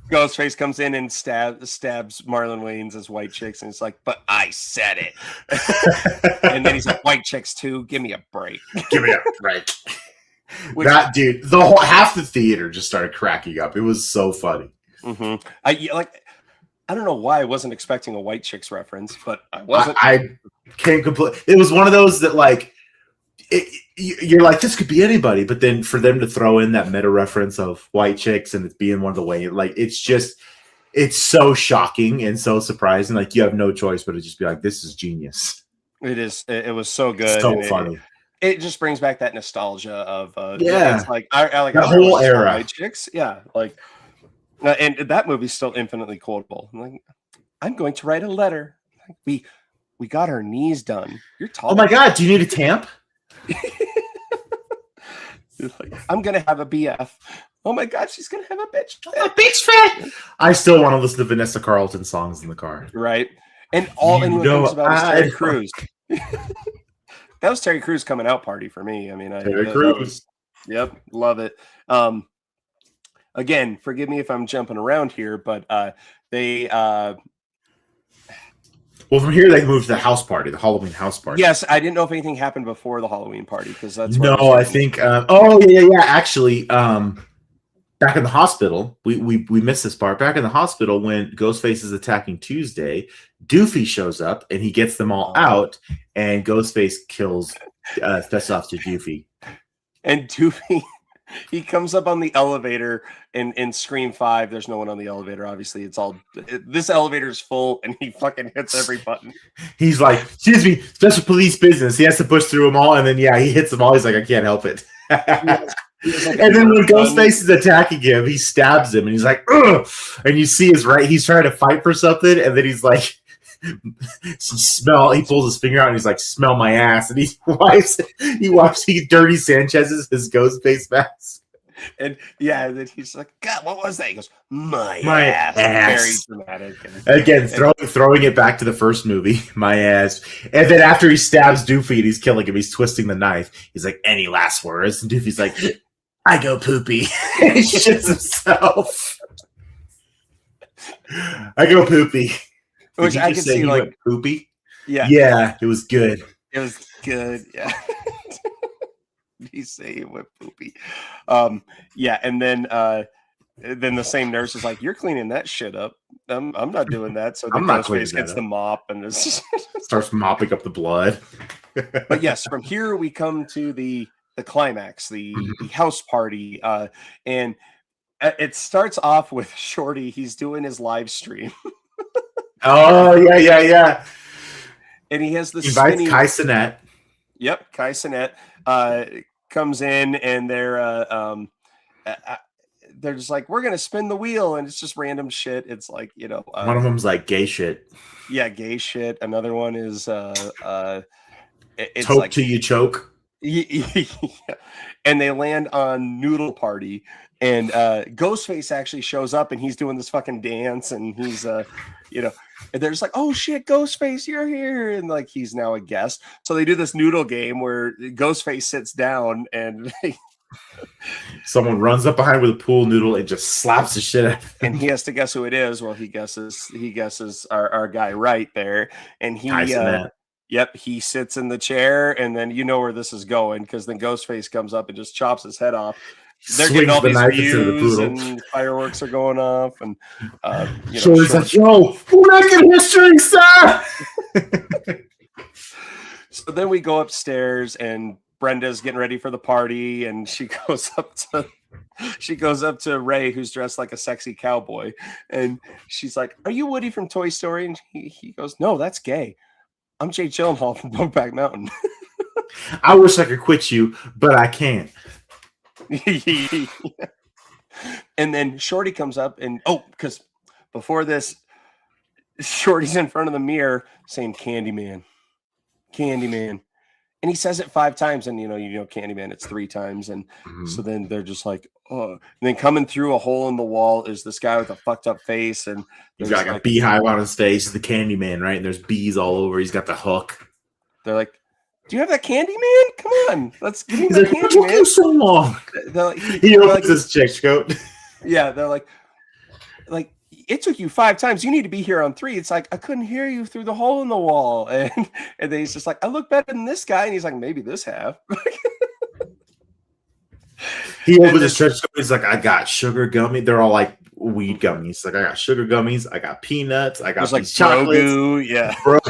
Ghostface comes in and stabs Marlon Wayans as White Chicks, and it's like, but I said it. And then he's like, White Chicks too. Give me a break. Give me a break. That dude, half the theater just started cracking up. It was so funny. Mm-hmm. I don't know why I wasn't expecting a White Chicks reference, but I wasn't. I came complete. It was one of those that you're like, this could be anybody, but then for them to throw in that meta reference of White Chicks and it's being one of the way, it's so shocking and so surprising. Like, you have no choice but to just be like, this is genius. It is. It was so good. So funny. It just brings back that nostalgia of it's like I like the whole era. White Chicks, yeah, like, and that movie's still infinitely quotable. I'm going to write a letter. We got our knees done. You're tall. Oh my god, do you need a tamp? I'm gonna have a BF. Oh my god, she's gonna have a bitch. A bitch fit. I still want to listen to Vanessa Carlton songs in the car. Right. And all anyone thinks about is Terry Crews. That was Terry Crews coming out party for me. I mean, Terry Crews. Yep, love it. Again, forgive me if I'm jumping around here, but they well, from here they moved to the house party, the Halloween house party. Yes, I didn't know if anything happened before the Halloween party because that's I think. Actually, back in the hospital, we missed this part. Back in the hospital, when Ghostface is attacking Tuesday, Doofy shows up and he gets them all out, and Ghostface kills Officer Doofy. And Doofy, he comes up on the elevator in Scream 5. There's no one on the elevator. Obviously, this elevator is full, and he fucking hits every button. He's like, excuse me, special police business. He has to push through them all, and then he hits them all. He's like, I can't help it. And then when Ghostface is attacking him, he stabs him, and he's like, ugh! And you see he's trying to fight for something, and then he's like, he pulls his finger out and he's like, smell my ass, and he dirty Sanchez's his Ghostface mask. And then he's like, God, what was that? He goes, my ass. Very dramatic. Again, throwing it back to the first movie, my ass. And then after he stabs Doofy and he's killing him, he's twisting the knife. He's like, any last words? And Doofy's like, I go poopy. And he shits himself. I go poopy. Which I can see, like, poopy. Yeah. Yeah, it was good. It was good. Yeah. He say it went poopy. Yeah, and then the same nurse is like, "You're cleaning that shit up. I'm not doing that." So the Ghostface gets the mop and starts mopping up the blood. But yes, from here we come to the climax, the house party, and it starts off with Shorty. He's doing his live stream. Oh yeah. And he has the He invites spinning. Kai Cenat. Yep, Kai Cenat comes in, and they're just like, we're gonna spin the wheel, and it's just random shit. It's like, One of them's like gay shit. yeah, gay shit. Another one is it's Toke like till you choke. yeah. And they land on Noodle Party, and Ghostface actually shows up, and he's doing this fucking dance, and he's and they're just like, oh shit, Ghostface, you're here, and like he's now a guest. So they do this noodle game where Ghostface sits down, and Someone runs up behind with a pool noodle and just slaps the shit out of him. and he has to guess who it is. Well, he guesses our guy right there, and he Kai Cenat. yep, he sits in the chair, and then you know where this is going, because then Ghostface comes up and just chops his head off. They're getting Swings all the these knife into the views, poodle. and fireworks are going off, and Shorty's like, yo, we're making history, sir. So then we go upstairs, and Brenda's getting ready for the party, and she goes up to Ray, who's dressed like a sexy cowboy, and she's like, "Are you Woody from Toy Story?" And he goes, "No, that's gay. I'm Jake Gyllenhaal from Brokeback Mountain." I wish I could quit you, but I can't. And then Shorty comes up, and because before this, Shorty's in front of the mirror saying Candyman, and he says it 5 times, and Candyman, it's 3 times, and so then they're just like, oh. And then coming through a hole in the wall is this guy with a fucked up face, and He's got like a beehive on his face, the Candyman, right? And there's bees all over. He's got the hook. They're like, "Do you have that Candyman? Come on, let's give me He's the like, what took you Candyman." so long? They're like, He opens his chick's coat. yeah, they're like, it took you 5 times. You need to be here on 3. It's like, I couldn't hear you through the hole in the wall. And then he's just like, I look better than this guy. And he's like, maybe this half. He opens his chick's coat. He's like, I got sugar gummy. They're all like weed gummies. He's like, I got sugar gummies. I got peanuts. I got There's like these chocolates. Grogu, yeah. Bro.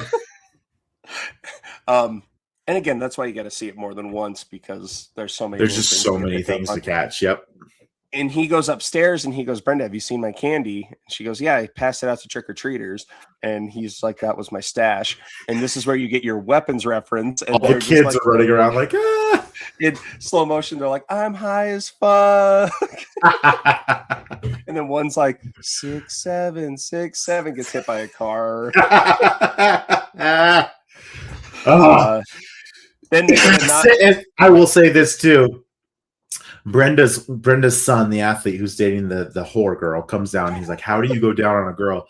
And again, that's why you got to see it more than once, because there's so many. There's just so many things to catch. Yep. And he goes upstairs and he goes, Brenda, have you seen my candy? And she goes, yeah, I passed it out to trick-or-treaters. And he's like, that was my stash. And this is where you get your weapons reference. And All the kids are running around like, ah. In slow motion, they're like, I'm high as fuck. And then one's like, 6'7", 6'7", gets hit by a car. Then they and I will say this too. Brenda's son, the athlete who's dating the whore girl, comes down and he's like, how do you go down on a girl?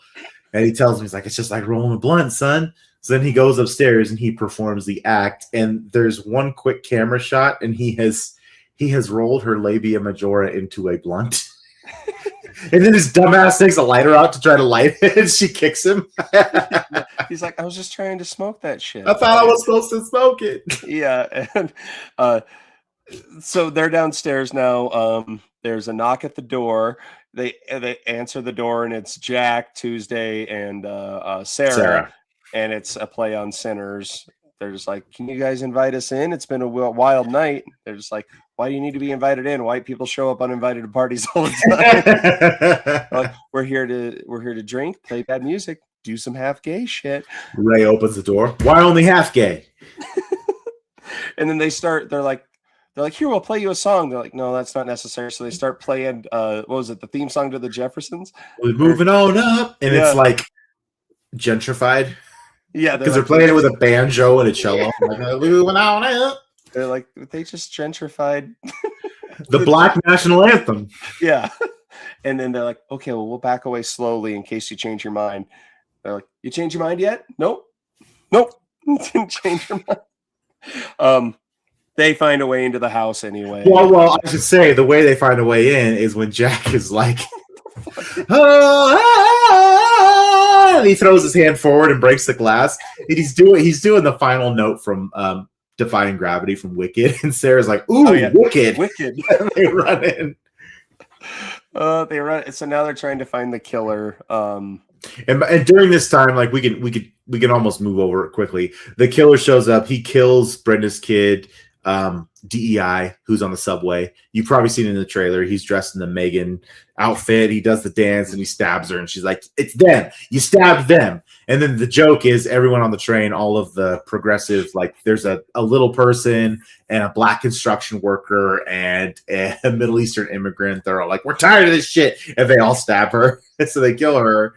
And he tells me, he's like, it's just like rolling a blunt, son. So then he goes upstairs and he performs the act, and there's one quick camera shot, and he has rolled her labia majora into a blunt. And then his dumbass takes a lighter out to try to light it, and she kicks him. He's like, I was just trying to smoke that shit. I thought I was supposed to smoke it. Yeah. And so they're downstairs now. There's a knock at the door. They answer the door, and it's Jack, Tuesday, and Sarah. And it's a play on Sinners. They're just like, can you guys invite us in? It's been a wild night. They're just like, why do you need to be invited in? White people show up uninvited to parties all the time. Like, we're here to drink, play bad music, do some half gay shit. Ray opens the door. Why only half gay? And then they're like, here, we'll play you a song. They're like, no, that's not necessary. So they start playing, what was it, the theme song to the Jeffersons? We're moving on up. And it's like gentrified. Yeah. Because they're playing it with a banjo and a cello. Like, moving on up. They're like, they just gentrified the Black national anthem. Yeah. And then they're like, okay, well, we'll back away slowly in case you change your mind. They're like, you changed your mind yet? Nope. Didn't change your mind. They find a way into the house anyway. Well, I should say the way they find a way in is when Jack is like, and he throws his hand forward and breaks the glass. And he's doing the final note from Defying Gravity from Wicked, and Sarah's like, ooh, Wicked. And they run in. They run. So now they're trying to find the killer. And during this time, like we can almost move over it quickly. The killer shows up. He kills Brenda's kid, DEI, who's on the subway. You've probably seen it in the trailer. He's dressed in the Megan outfit. He does the dance and he stabs her, and she's like, "It's them. You stabbed them." And then the joke is everyone on the train, all of the progressive, like there's a little person and a black construction worker and a Middle Eastern immigrant. They're all like, "We're tired of this shit," and they all stab her, and so they kill her.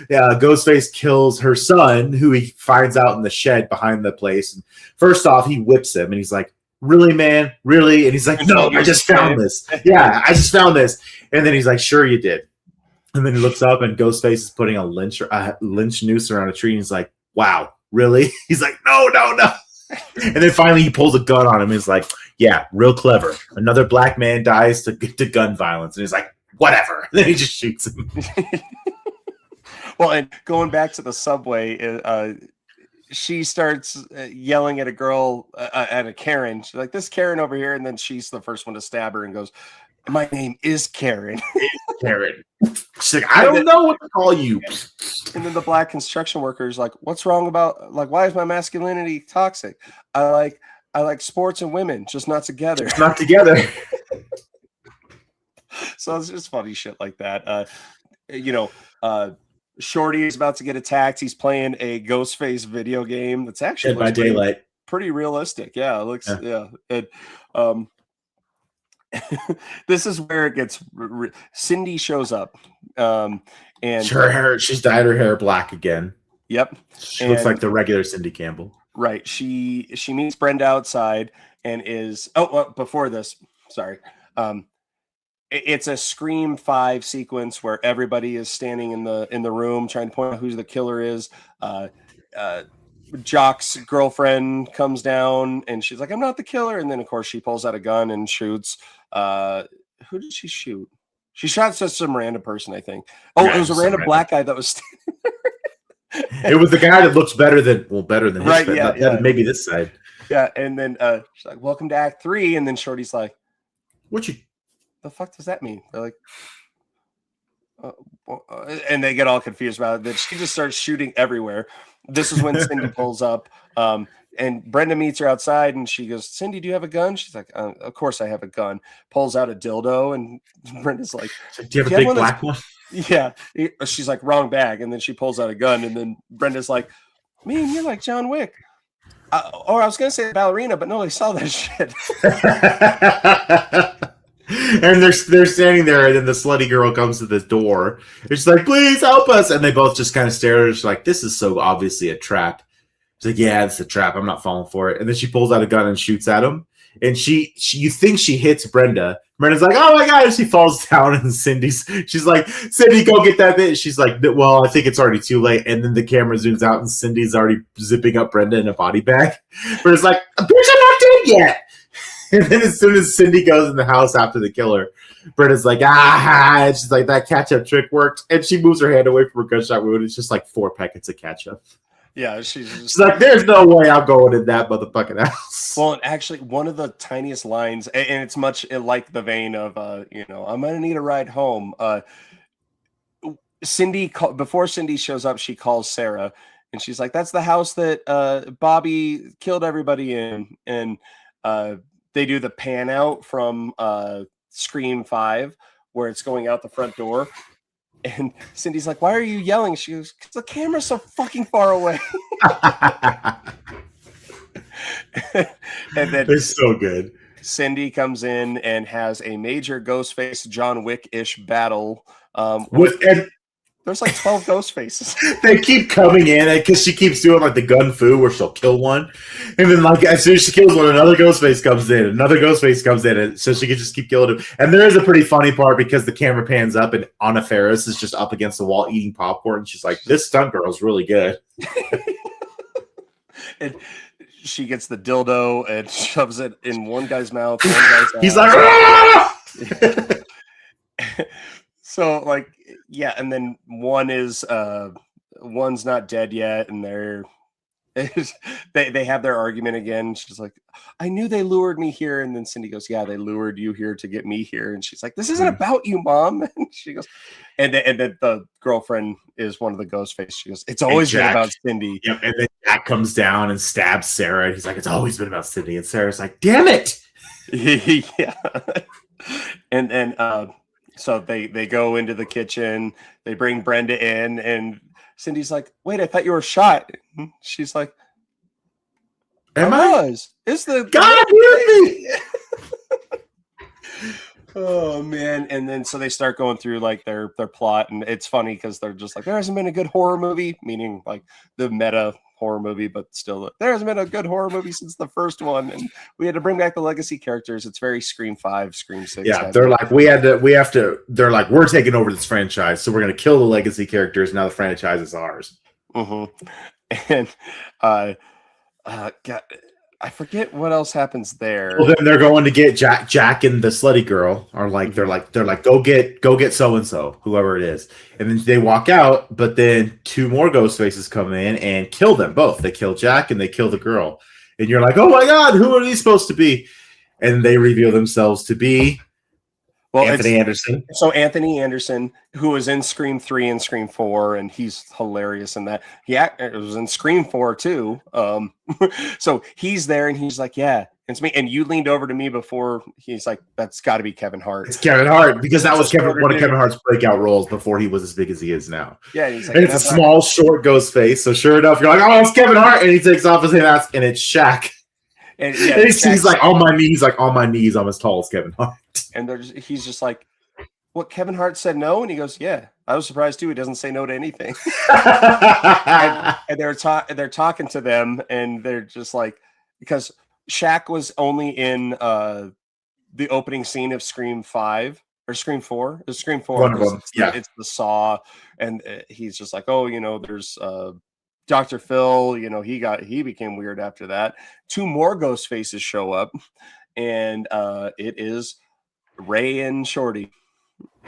Ghostface kills her son, who he finds out in the shed behind the place. And first off, he whips him, and he's like, "Really, man? Really?" And he's like, "No, I just found this. Yeah, I just found this." And then he's like, "Sure, you did." And then he looks up, and Ghostface is putting a lynch noose around a tree. And he's like, "Wow, really?" He's like, "No, no, no." And then finally he pulls a gun on him. He's like, "Yeah, real clever. Another black man dies to gun violence." And he's like, "Whatever." And then he just shoots him. Well, and going back to the subway, she starts yelling at a girl, at a Karen. She's like, "This Karen over here," and then she's the first one to stab her and goes, "My name is Karen." Karen. She's like, "I don't know what to call you." And then the black construction worker is like, "What's wrong about, like, why is my masculinity toxic? I like sports and women, just not together." It's not together. So it's just funny shit like that. Shorty is about to get attacked. He's playing a Ghostface video game that's actually Dead by Daylight. pretty realistic. Yeah, it looks And this is where it gets. Cindy shows up, and her hair. She's dyed her hair black again. Yep, She looks like the regular Cindy Campbell. Right. She meets Brenda outside and is before this. Sorry. It's a Scream 5 sequence where everybody is standing in the room trying to point out who the killer is. Jock's girlfriend comes down and she's like, "I'm not the killer." And then of course she pulls out a gun and shoots. Who did she shoot? She shot some random person, I think. Oh, yeah, it was a random black guy that was standing there. It was the guy that looks better than his right, yeah. Maybe this side. Yeah, and then she's like, "Welcome to Act 3," and then Shorty's like, the fuck does that mean? They're like, and they get all confused about it. Then she just starts shooting everywhere. This is when Cindy pulls up, and Brenda meets her outside, and she goes, "Cindy, do you have a gun?" She's like, "Of course I have a gun." Pulls out a dildo, and Brenda's like, "Do you have a big black one?" Yeah. She's like, "Wrong bag," and then she pulls out a gun, and then Brenda's like, "Man, you're like John Wick." Or I was gonna say ballerina, but no, they saw that shit. And they're standing there, and then the slutty girl comes to the door. And she's like, "Please help us!" And they both just kind of stare at her. She's like, "This is so obviously a trap." She's like, "Yeah, it's a trap. I'm not falling for it." And then she pulls out a gun and shoots at him. And you think she hits Brenda. Brenda's like, "Oh my god!" And she falls down, and she's like, "Cindy, go get that bitch." She's like, "Well, I think it's already too late." And then the camera zooms out, and Cindy's already zipping up Brenda in a body bag. Brenda's like, "Bitch, I'm not dead yet." And then as soon as Cindy goes in the house after the killer, Brenda's like, and she's like, "That ketchup trick worked." And she moves her hand away from her gunshot wound. It's just like 4 packets of ketchup. Yeah, she's like, "There's no way I'm going in that motherfucking house." Well, and actually, one of the tiniest lines, and it's much like the vein of, "I'm going to need a ride home." Cindy, before Cindy shows up, she calls Sarah, and she's like, "That's the house that Bobby killed everybody in." And they do the pan out from Scream 5 where it's going out the front door. And Cindy's like, "Why are you yelling?" She goes, "'Cause the camera's so fucking far away." And then it's so good. Cindy comes in and has a major Ghostface John Wick-ish battle. There's like 12 ghost faces. They keep coming in because she keeps doing like the gun fu where she'll kill one. And then like as soon as she kills one, another ghost face comes in. And so she can just keep killing him. And there is a pretty funny part because the camera pans up and Anna Faris is just up against the wall eating popcorn. And she's like, "This stunt girl's really good." And she gets the dildo and shoves it in one guy's mouth. One guy's He's like, "Ah!" So like, yeah, and then one's not dead yet, and they have their argument again. She's like, I knew they lured me here. And then Cindy goes, yeah, they lured you here to get me here. And she's like, this isn't about you, Mom. And she goes, and then the girlfriend is one of the Ghostface. She goes, it's always been about Cindy. Yep. And then Jack comes down and stabs Sarah. And he's like, it's always been about Cindy. And Sarah's like, damn it. Yeah. And then so they go into the kitchen. They bring Brenda in, and Cindy's like, wait, I thought you were shot. She's like, Am I I? was. It's the God, really? Oh man. And then so they start going through like their plot, and it's funny because they're just like, there hasn't been a good horror movie, meaning like the meta horror movie, but still there hasn't been a good horror movie since the first one, and we had to bring back the legacy characters. It's very Scream 5, Scream 6. Yeah, they're like, we have to they're like, we're taking over this franchise, so we're gonna kill the legacy characters. Now the franchise is ours. And God, I forget what else happens there. Well, then they're going to get Jack and the slutty girl are like, they're like, go get so and so, whoever it is, and then they walk out. But then two more ghost faces come in and kill them both. They kill Jack and they kill the girl, and you're like, oh my God, who are these supposed to be? And they reveal themselves to be Anthony Anderson. So Anthony Anderson, who was in Scream 3 and Scream 4, and he's hilarious in that. It was in Scream 4 too. So he's there, and he's like, yeah, it's me. And you leaned over to me before. He's like, that's got to be Kevin Hart. It's Kevin Hart, because that was one of Kevin Hart's breakout roles before he was as big as he is now. Yeah, he's like, and it's a small, short ghost face. So sure enough, you're like, oh, it's Kevin Hart, and he takes off his mask, and it's Shaq. And he's like on my knees, I'm as tall as Kevin Hart. And he's just like, what, Kevin Hart said no? And he goes, yeah, I was surprised too. He doesn't say no to anything. and they're talking to them, and they're just like, because Shaq was only in the opening scene of Scream 5 or Scream 4. It's Scream 4. One of them. Yeah. It's the Saw. And he's just like, oh, there's Dr. Phil, he became weird after that. Two more ghost faces show up, and it is Ray and Shorty,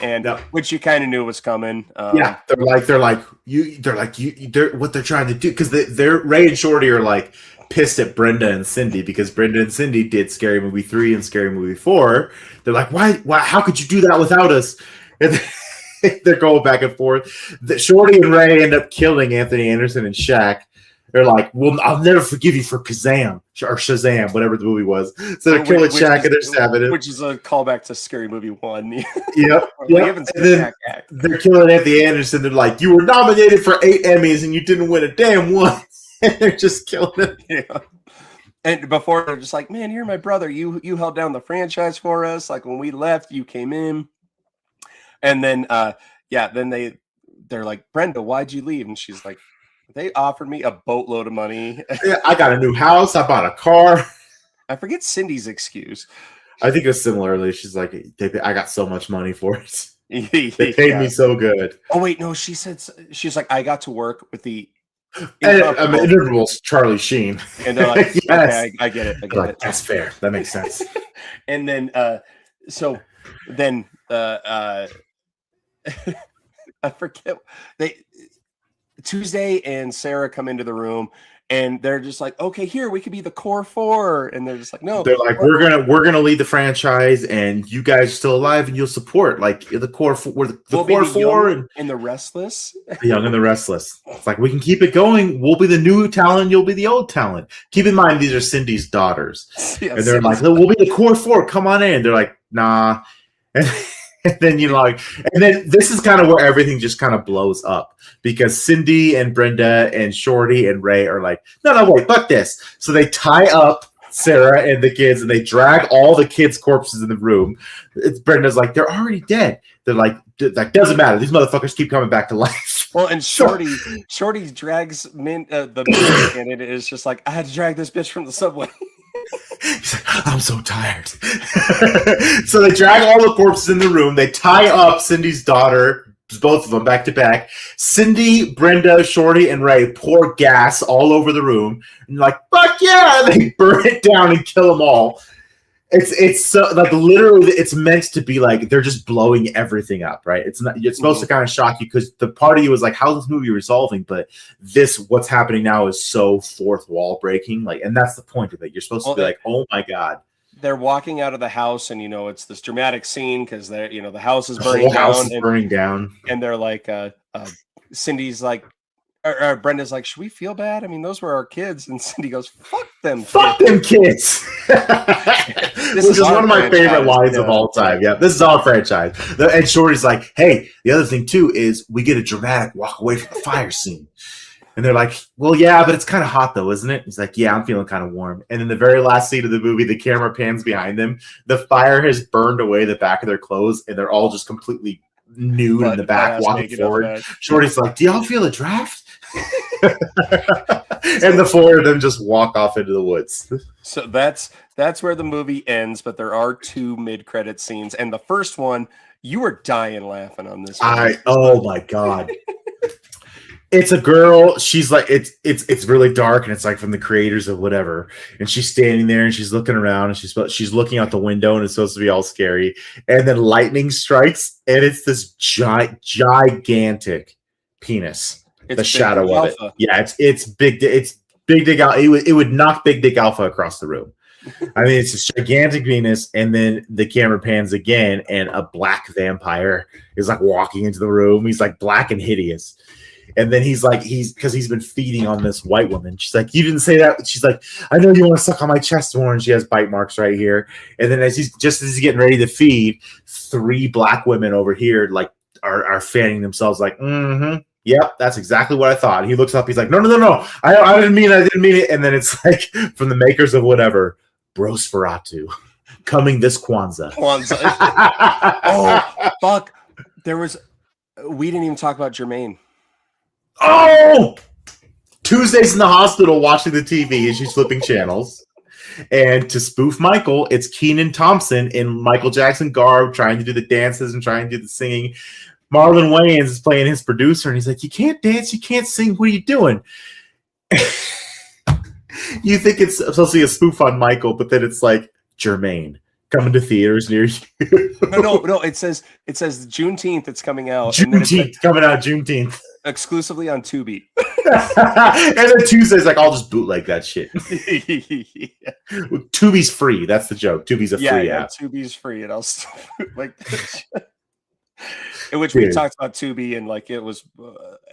and which you kind of knew was coming. Yeah, they're like what they're trying to do, because they're Ray and Shorty are like pissed at Brenda and Cindy because Brenda and Cindy did Scary Movie 3 and Scary Movie 4. They're like, why? How could you do that without us? And they're going back and forth. Shorty and Ray end up killing Anthony Anderson and Shaq. They're like, well, I'll never forgive you for Kazam or Shazam, whatever the movie was. So they're killing Shaq and they're stabbing him. Which is a callback to Scary Movie 1. Yep. And then they're killing Anthony Anderson. They're like, you were nominated for 8 Emmys and you didn't win a damn one. And they're just killing him. Yeah. And before, they're just like, man, you're my brother. You held down the franchise for us. Like when we left, you came in. And then, then they're like, Brenda, why'd you leave? And she's like, they offered me a boatload of money. Yeah, I got a new house. I bought a car. I forget Cindy's excuse. I think it's similarly. She's like, I got so much money for it. They paid me so good. Oh, wait, no, she's like, I got to work with the Intervals Charlie Sheen. And they're like, yes. Okay, I get it. That's fair. That makes sense. And then, I forget, Tuesday and Sarah come into the room, and they're just like, okay, here, we could be the core 4. And they're just like, no. They're like, we're gonna lead the franchise, and you guys are still alive, and you'll support like the core 4. We're the core 4 and the restless. The young and the restless. It's like, we can keep it going. We'll be the new talent. You'll be the old talent. Keep in mind, these are Cindy's daughters. Yeah, and they're like, we'll be the core 4. Come on in. They're like, nah. And then and then this is kind of where everything just kind of blows up, because Cindy and Brenda and Shorty and Ray are like, no, wait, fuck this. So they tie up Sarah and the kids, and they drag all the kids' corpses in the room. Brenda's like, they're already dead. They're like, that doesn't matter. These motherfuckers keep coming back to life. Well, and Shorty drags the man, and it is just like, I had to drag this bitch from the subway. He's like, I'm so tired. So they drag all the corpses in the room. They tie up Cindy's daughter, both of them back to back. Cindy, Brenda, Shorty, and Ray pour gas all over the room. And like, fuck yeah! They burn it down and kill them all. It's so like literally it's meant to be like they're just blowing everything up, right? It's not. It's supposed to kind of shock you because the part of you was like, "How's this movie resolving?" But what's happening now is so fourth wall breaking, like, and that's the point of it. You're supposed to be like, "Oh my god." They're walking out of the house, and it's this dramatic scene because the house is The burning whole house down, is burning down. and they're like, Cindy's like, or Brenda's like, should we feel bad? I mean, those were our kids, and Cindy goes, "Fuck them, Fuck kids." them kids. This is one of my favorite lines of all time. Yeah, this is our franchise. And Shorty's like, "Hey, the other thing too is we get a dramatic walk away from the fire scene." And they're like, "Well, yeah, but it's kind of hot though, isn't it?" He's like, "Yeah, I'm feeling kind of warm." And in the very last scene of the movie, the camera pans behind them. The fire has burned away the back of their clothes, and they're all just completely nude in the back, walking forward. Shorty's like, "Do y'all feel a draft?" And the four of them just walk off into the woods. So that's where the movie ends, but there are 2 mid-credit scenes, and the first one, you were dying laughing on this one. Oh my god. It's a girl. She's like, it's really dark, and it's like from the creators of whatever. And she's standing there, and she's looking around, and she's looking out the window, and it's supposed to be all scary. And then lightning strikes, and it's this gigantic penis. It's the Big shadow Dick of Alpha. it. Yeah, it's big. It's Big Dick Alpha. It would knock Big Dick Alpha across the room. I mean, it's a gigantic penis, and then the camera pans again, and a black vampire is like walking into the room. He's like black and hideous. And then he's because he's been feeding on this white woman. She's like, "You didn't say that." She's like, "I know you want to suck on my chest more." And she has bite marks right here. And then as he's getting ready to feed, 3 black women over here like are fanning themselves like, "Mm-hmm. Yep, that's exactly what I thought." He looks up. He's like, "No. I didn't mean it." And then it's like from the makers of whatever, Brosferatu, coming this Kwanzaa. Oh, fuck. We didn't even talk about Jermaine. Oh! Tuesday's in the hospital watching the TV and she's flipping channels. And to spoof Michael, it's Kenan Thompson in Michael Jackson garb trying to do the dances and trying to do the singing. Marlon Wayans is playing his producer, and he's like, "You can't dance, you can't sing, what are you doing?" You think it's supposed to be a spoof on Michael, but then it's like Jermaine coming to theaters near you. No. It says Juneteenth. It's coming out. Coming out Juneteenth. Exclusively on Tubi. And then Tuesday's like, "I'll just bootleg that shit." Yeah. Tubi's free. That's the joke. Tubi's a free app. Tubi's free, and I'll still like. In which we talked about Tubi, and like it was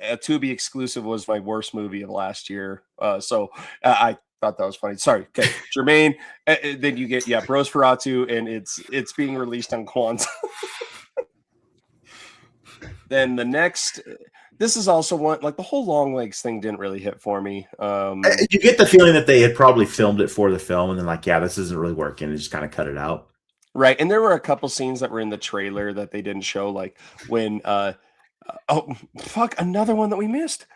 a Tubi exclusive was my worst movie of last year. So I thought that was funny. Sorry, okay, Jermaine. Then you get Brosferatu, and it's being released on Kwanzaa. Then the next. This is also one, like the whole long legs thing didn't really hit for me. You get the feeling that they had probably filmed it for the film and then like, yeah, this isn't really working, and just kind of cut it out. Right. And there were a couple scenes that were in the trailer that they didn't show, like when another one that we missed.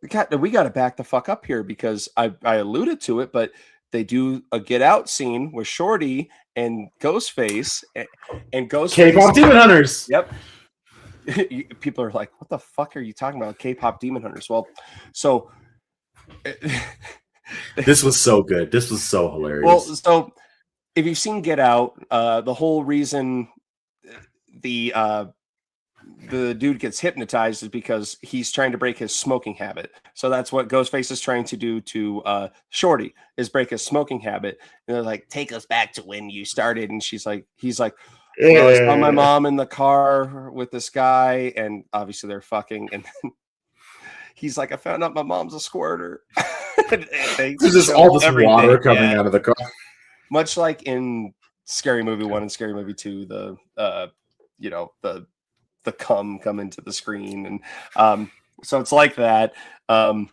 We got to back the fuck up here because I alluded to it, but they do a Get Out scene with Shorty and Ghostface and Ghostface. K-pop Demon Hunters. Yep. People are like, "What the fuck are you talking about? K-pop Demon Hunters?" Well, so this was so good. This was so hilarious. Well, so if you've seen Get Out, the whole reason the dude gets hypnotized is because he's trying to break his smoking habit. So that's what Ghostface is trying to do to Shorty, is break his smoking habit. And they're like, "Take us back to when you started." And he's like, "Well, I saw my mom in the car with this guy," and obviously they're fucking. And then he's like, "I found out my mom's a squirter." There's just all this water coming out of the car. Much like in Scary Movie 1 and Scary Movie 2, the cum come into the screen, and so it's like that. And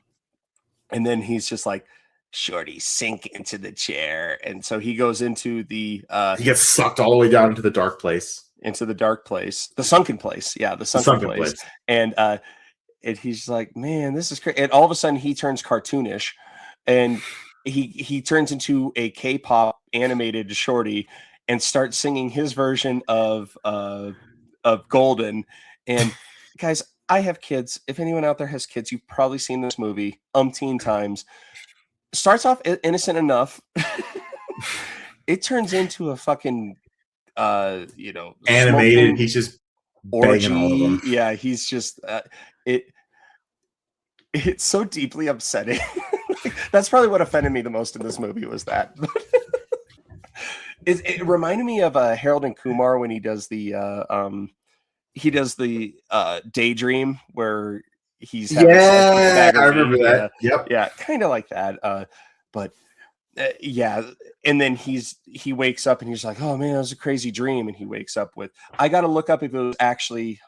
then he's just like, "Shorty, sink into the chair," and so he goes into the he gets sucked all the way down into the dark place, the sunken place. Yeah, the sunken place. And he's like, "Man, this is crazy." And all of a sudden he turns cartoonish, and he turns into a K-pop animated Shorty and starts singing his version of Golden. And guys, I have kids. If anyone out there has kids, you've probably seen this movie umpteen times. Starts off innocent enough. it turns into a fucking Animated. smoking He's just banging all of orgy. them. Yeah, he's just it's so deeply upsetting. That's probably what offended me the most in this movie was that. It reminded me of Harold and Kumar when he does the daydream where he's having sex with the bag of I remember weed. that. Yep. Yeah, kind of like that. But yeah, and then he wakes up and he's like, oh man, that was a crazy dream. And he wakes up with, I got to look up if it was actually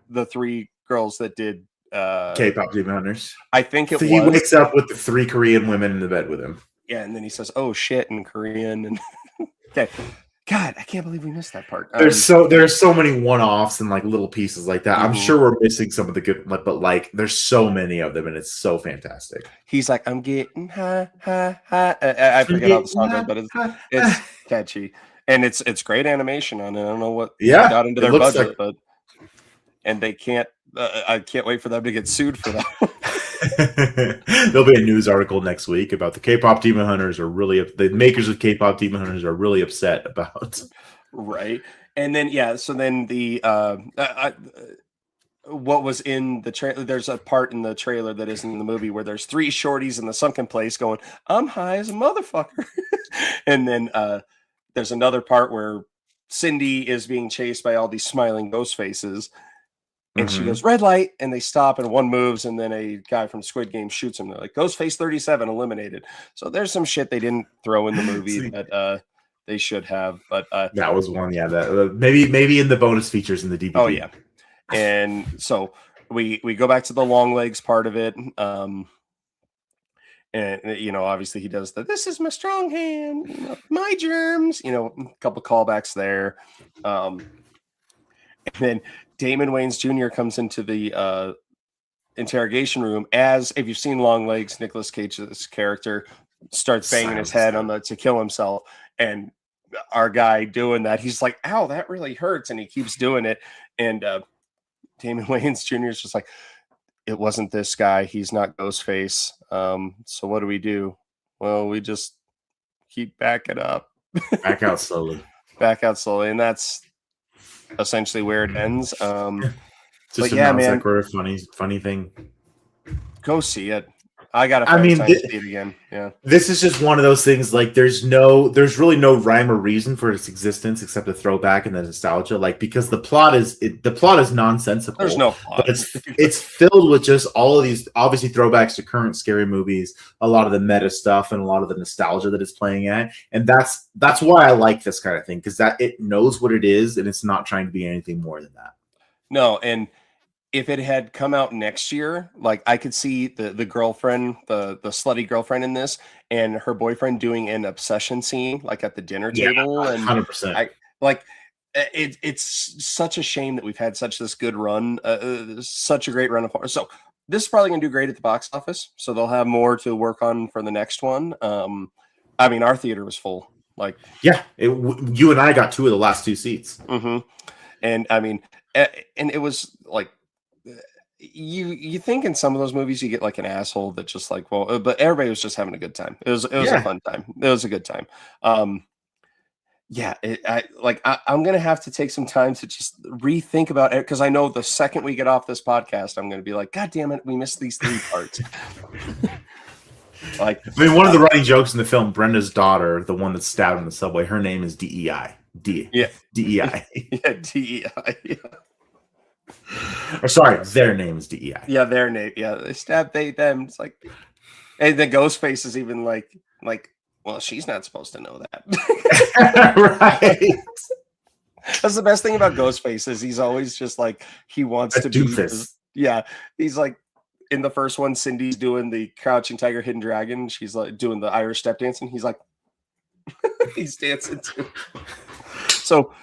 the 3 girls that did K-pop Demon Hunters. I think He wakes up with the 3 Korean women in the bed with him. Yeah, and then he says, oh shit, in Korean. And okay. God, I can't believe we missed that part. There's so many one-offs and like little pieces like that. I'm sure we're missing some of the good, but like there's so many of them, and it's so fantastic. He's like, I'm getting high. I forget how the song goes, but it's catchy, and it's great animation on it. I don't know what got into their budget, but they can't. I can't wait for them to get sued for that. There'll be a news article next week about the K-pop Demon Hunters the makers of K-pop Demon Hunters are really upset about. Right. And then, so then the, what was in the trailer, there's a part in the trailer that isn't in the movie where there's 3 shorties in the sunken place going, I'm high as a motherfucker. And then there's another part where Cindy is being chased by all these smiling ghost faces. And she goes, red light, and they stop, and one moves, and then a guy from Squid Game shoots him. They're like, Ghostface 37 eliminated. So there's some shit they didn't throw in the movie that they should have. But that was one, that maybe in the bonus features in the DVD. Oh yeah, and so we go back to the long legs part of it. And obviously he does this is my strong hand, my germs. A couple callbacks there. And then Damon Wayans Jr. comes into the interrogation room as, if you've seen Long Legs, Nicolas Cage's character starts banging his head on to kill himself. And our guy doing that, he's like, ow, that really hurts. And he keeps doing it. And Damon Wayans Jr. is just like, it wasn't this guy. He's not Ghostface. So what do we do? Well, we just keep backing up. Back out slowly. And that's essentially where it ends. Just a non-sequitur, funny thing. Go see it. I gotta find time to see it again. Yeah. This is just one of those things, like there's really no rhyme or reason for its existence except a throwback and the nostalgia. Like, because the plot is nonsensical. There's no plot. But it's filled with just all of these obviously throwbacks to current scary movies, a lot of the meta stuff and a lot of the nostalgia that it's playing at. And that's why I like this kind of thing, because that it knows what it is and it's not trying to be anything more than that. No, and if it had come out next year, like I could see the girlfriend, the slutty girlfriend in this, and her boyfriend doing an obsession scene, like at the dinner table. And 100%. It's such a shame that we've had this good run, such a great run of horror. So this is probably gonna do great at the box office. So they'll have more to work on for the next one. Our theater was full. Like, yeah, you and I got 2 of the last 2 seats. And and it was like, you think in some of those movies you get like an asshole that just like, well, but everybody was just having a good time. It was a fun time. It was a good time. I'm gonna have to take some time to just rethink about it, because I know the second we get off this podcast, I'm gonna be like, God damn it, we missed these 3 parts. One of the running jokes in the film, Brenda's daughter, the one that's stabbed in the subway, her name is DEI. DEI. Yeah, DEI. Yeah. Or sorry, their name is DEI. Yeah, their name. Yeah, they stabbed them. It's like, and the Ghostface is even like, well, she's not supposed to know that. Right. That's the best thing about Ghostface is he's always just like, he wants to doofus. Yeah, he's like, in the first one, Cindy's doing the Crouching Tiger, Hidden Dragon. She's like doing the Irish step dancing. He's like, he's dancing too. So,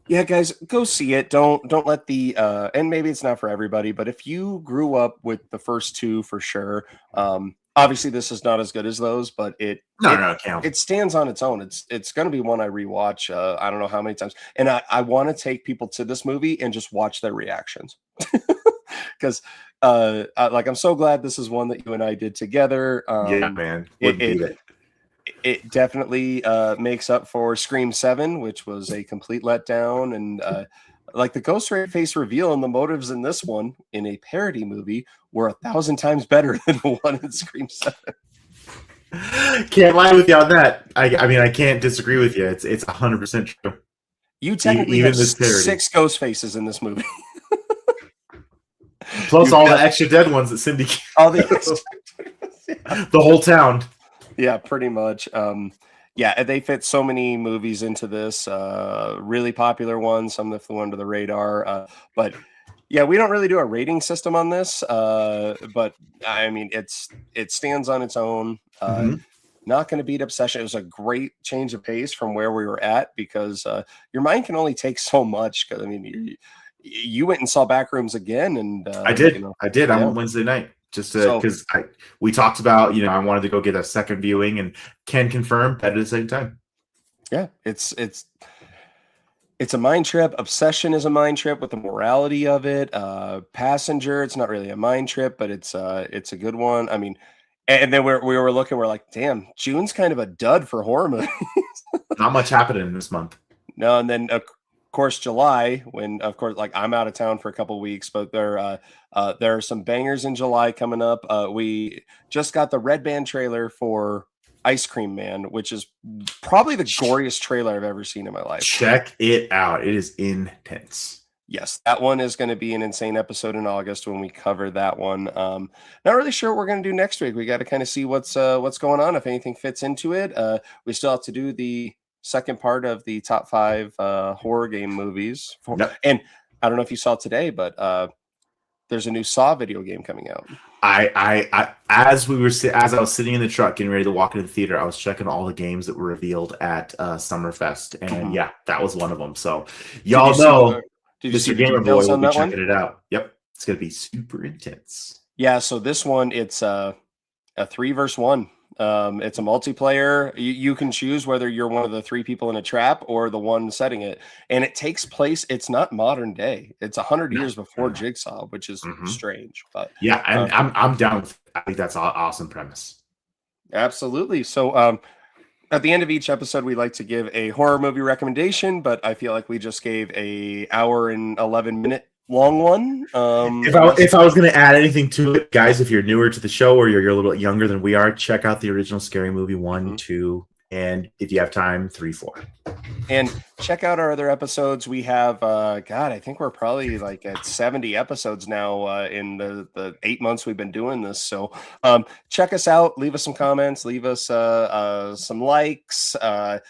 yeah, guys, go see it. Don't let the and maybe it's not for everybody, but if you grew up with the first 2, for sure. Obviously, this is not as good as those, but it stands on its own. It's going to be one I rewatch. I don't know how many times, and I want to take people to this movie and just watch their reactions, because I'm so glad this is one that you and I did together. Yeah, man, it definitely makes up for Scream 7, which was a complete letdown. And like the Ghostface reveal and the motives in this one in a parody movie were 1,000 times better than the one in Scream 7. Can't lie with you on that. I mean, I can't disagree with you. It's 100% true. You technically Even have this parody. 6 Ghostfaces in this movie. Plus all the extra dead ones that Cindy All the the whole town. Yeah, pretty much. Yeah, they fit so many movies into this. Really popular ones, some that flew under the radar. But yeah, we don't really do a rating system on this. But I mean, it stands on its own. Not going to beat Obsession. It was a great change of pace from where we were at because your mind can only take so much. Because I mean, you went and saw Backrooms again, and I did. I did. Yeah. I went Wednesday night just because we talked about, I wanted to go get a second viewing, and can confirm that at the same time. Yeah, it's a mind trip. Obsession is a mind trip with the morality of it. Passenger, it's not really a mind trip, but it's a good one. I mean, and then we were looking, we're like, damn, June's kind of a dud for horror movies. Not much happening this month. No, and then of course July, when of course like I'm out of town for a couple of weeks, but there are some bangers in July coming up. We just got the Red Band trailer for Ice Cream Man, which is probably the goriest trailer I've ever seen in my life. Check it out. It is intense. Yes, that one is going to be an insane episode in August when we cover that one. Not really sure what we're going to do next week. We got to kind of see what's going on, if anything fits into it. We still have to do the second part of the top 5 horror game movies. Yep. And I don't know if you saw today, but there's a new Saw video game coming out. As I was sitting in the truck getting ready to walk into the theater, I was checking all the games that were revealed at Summerfest, and yeah, that was one of them. So y'all know, Mr. Gamer Boy will be checking it out. Yep, it's gonna be super intense. Yeah, so this one, it's a 3 versus 1. It's a multiplayer. You can choose whether you're one of the 3 people in a trap or the one setting it, and it takes place. It's not modern day. It's 100 years before Jigsaw, which is strange. But yeah, and I'm down with it. I think that's an awesome premise. Absolutely. So at the end of each episode, we like to give a horror movie recommendation, but I feel like we just gave a hour and 11-minute long one. If I was going to add anything to it, guys, if you're newer to the show or you're a little younger than we are, check out the original Scary Movie 1, 2, and if you have time, 3, 4. And check out our other episodes. We have, I think we're probably like at 70 episodes now in the 8 months we've been doing this. So check us out. Leave us some comments. Leave us some likes. Let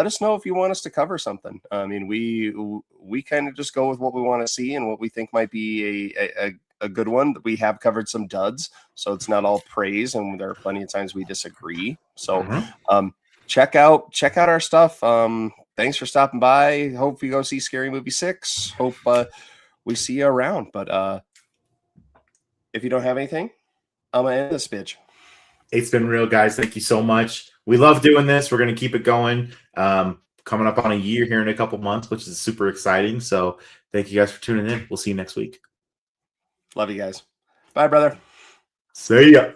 us know if you want us to cover something. I mean, we kind of just go with what we want to see and what we think might be a good one. We have covered some duds, so it's not all praise, and there are plenty of times we disagree. So check out our stuff. Thanks for stopping by. Hope you go see Scary Movie 6. Hope we see you around. But if you don't have anything, I'm gonna end this bitch. It's been real, guys. Thank you so much. We love doing this. We're going to keep it going. Coming up on a year here in a couple months, which is super exciting. So thank you guys for tuning in. We'll see you next week. Love you guys. Bye, brother. See ya.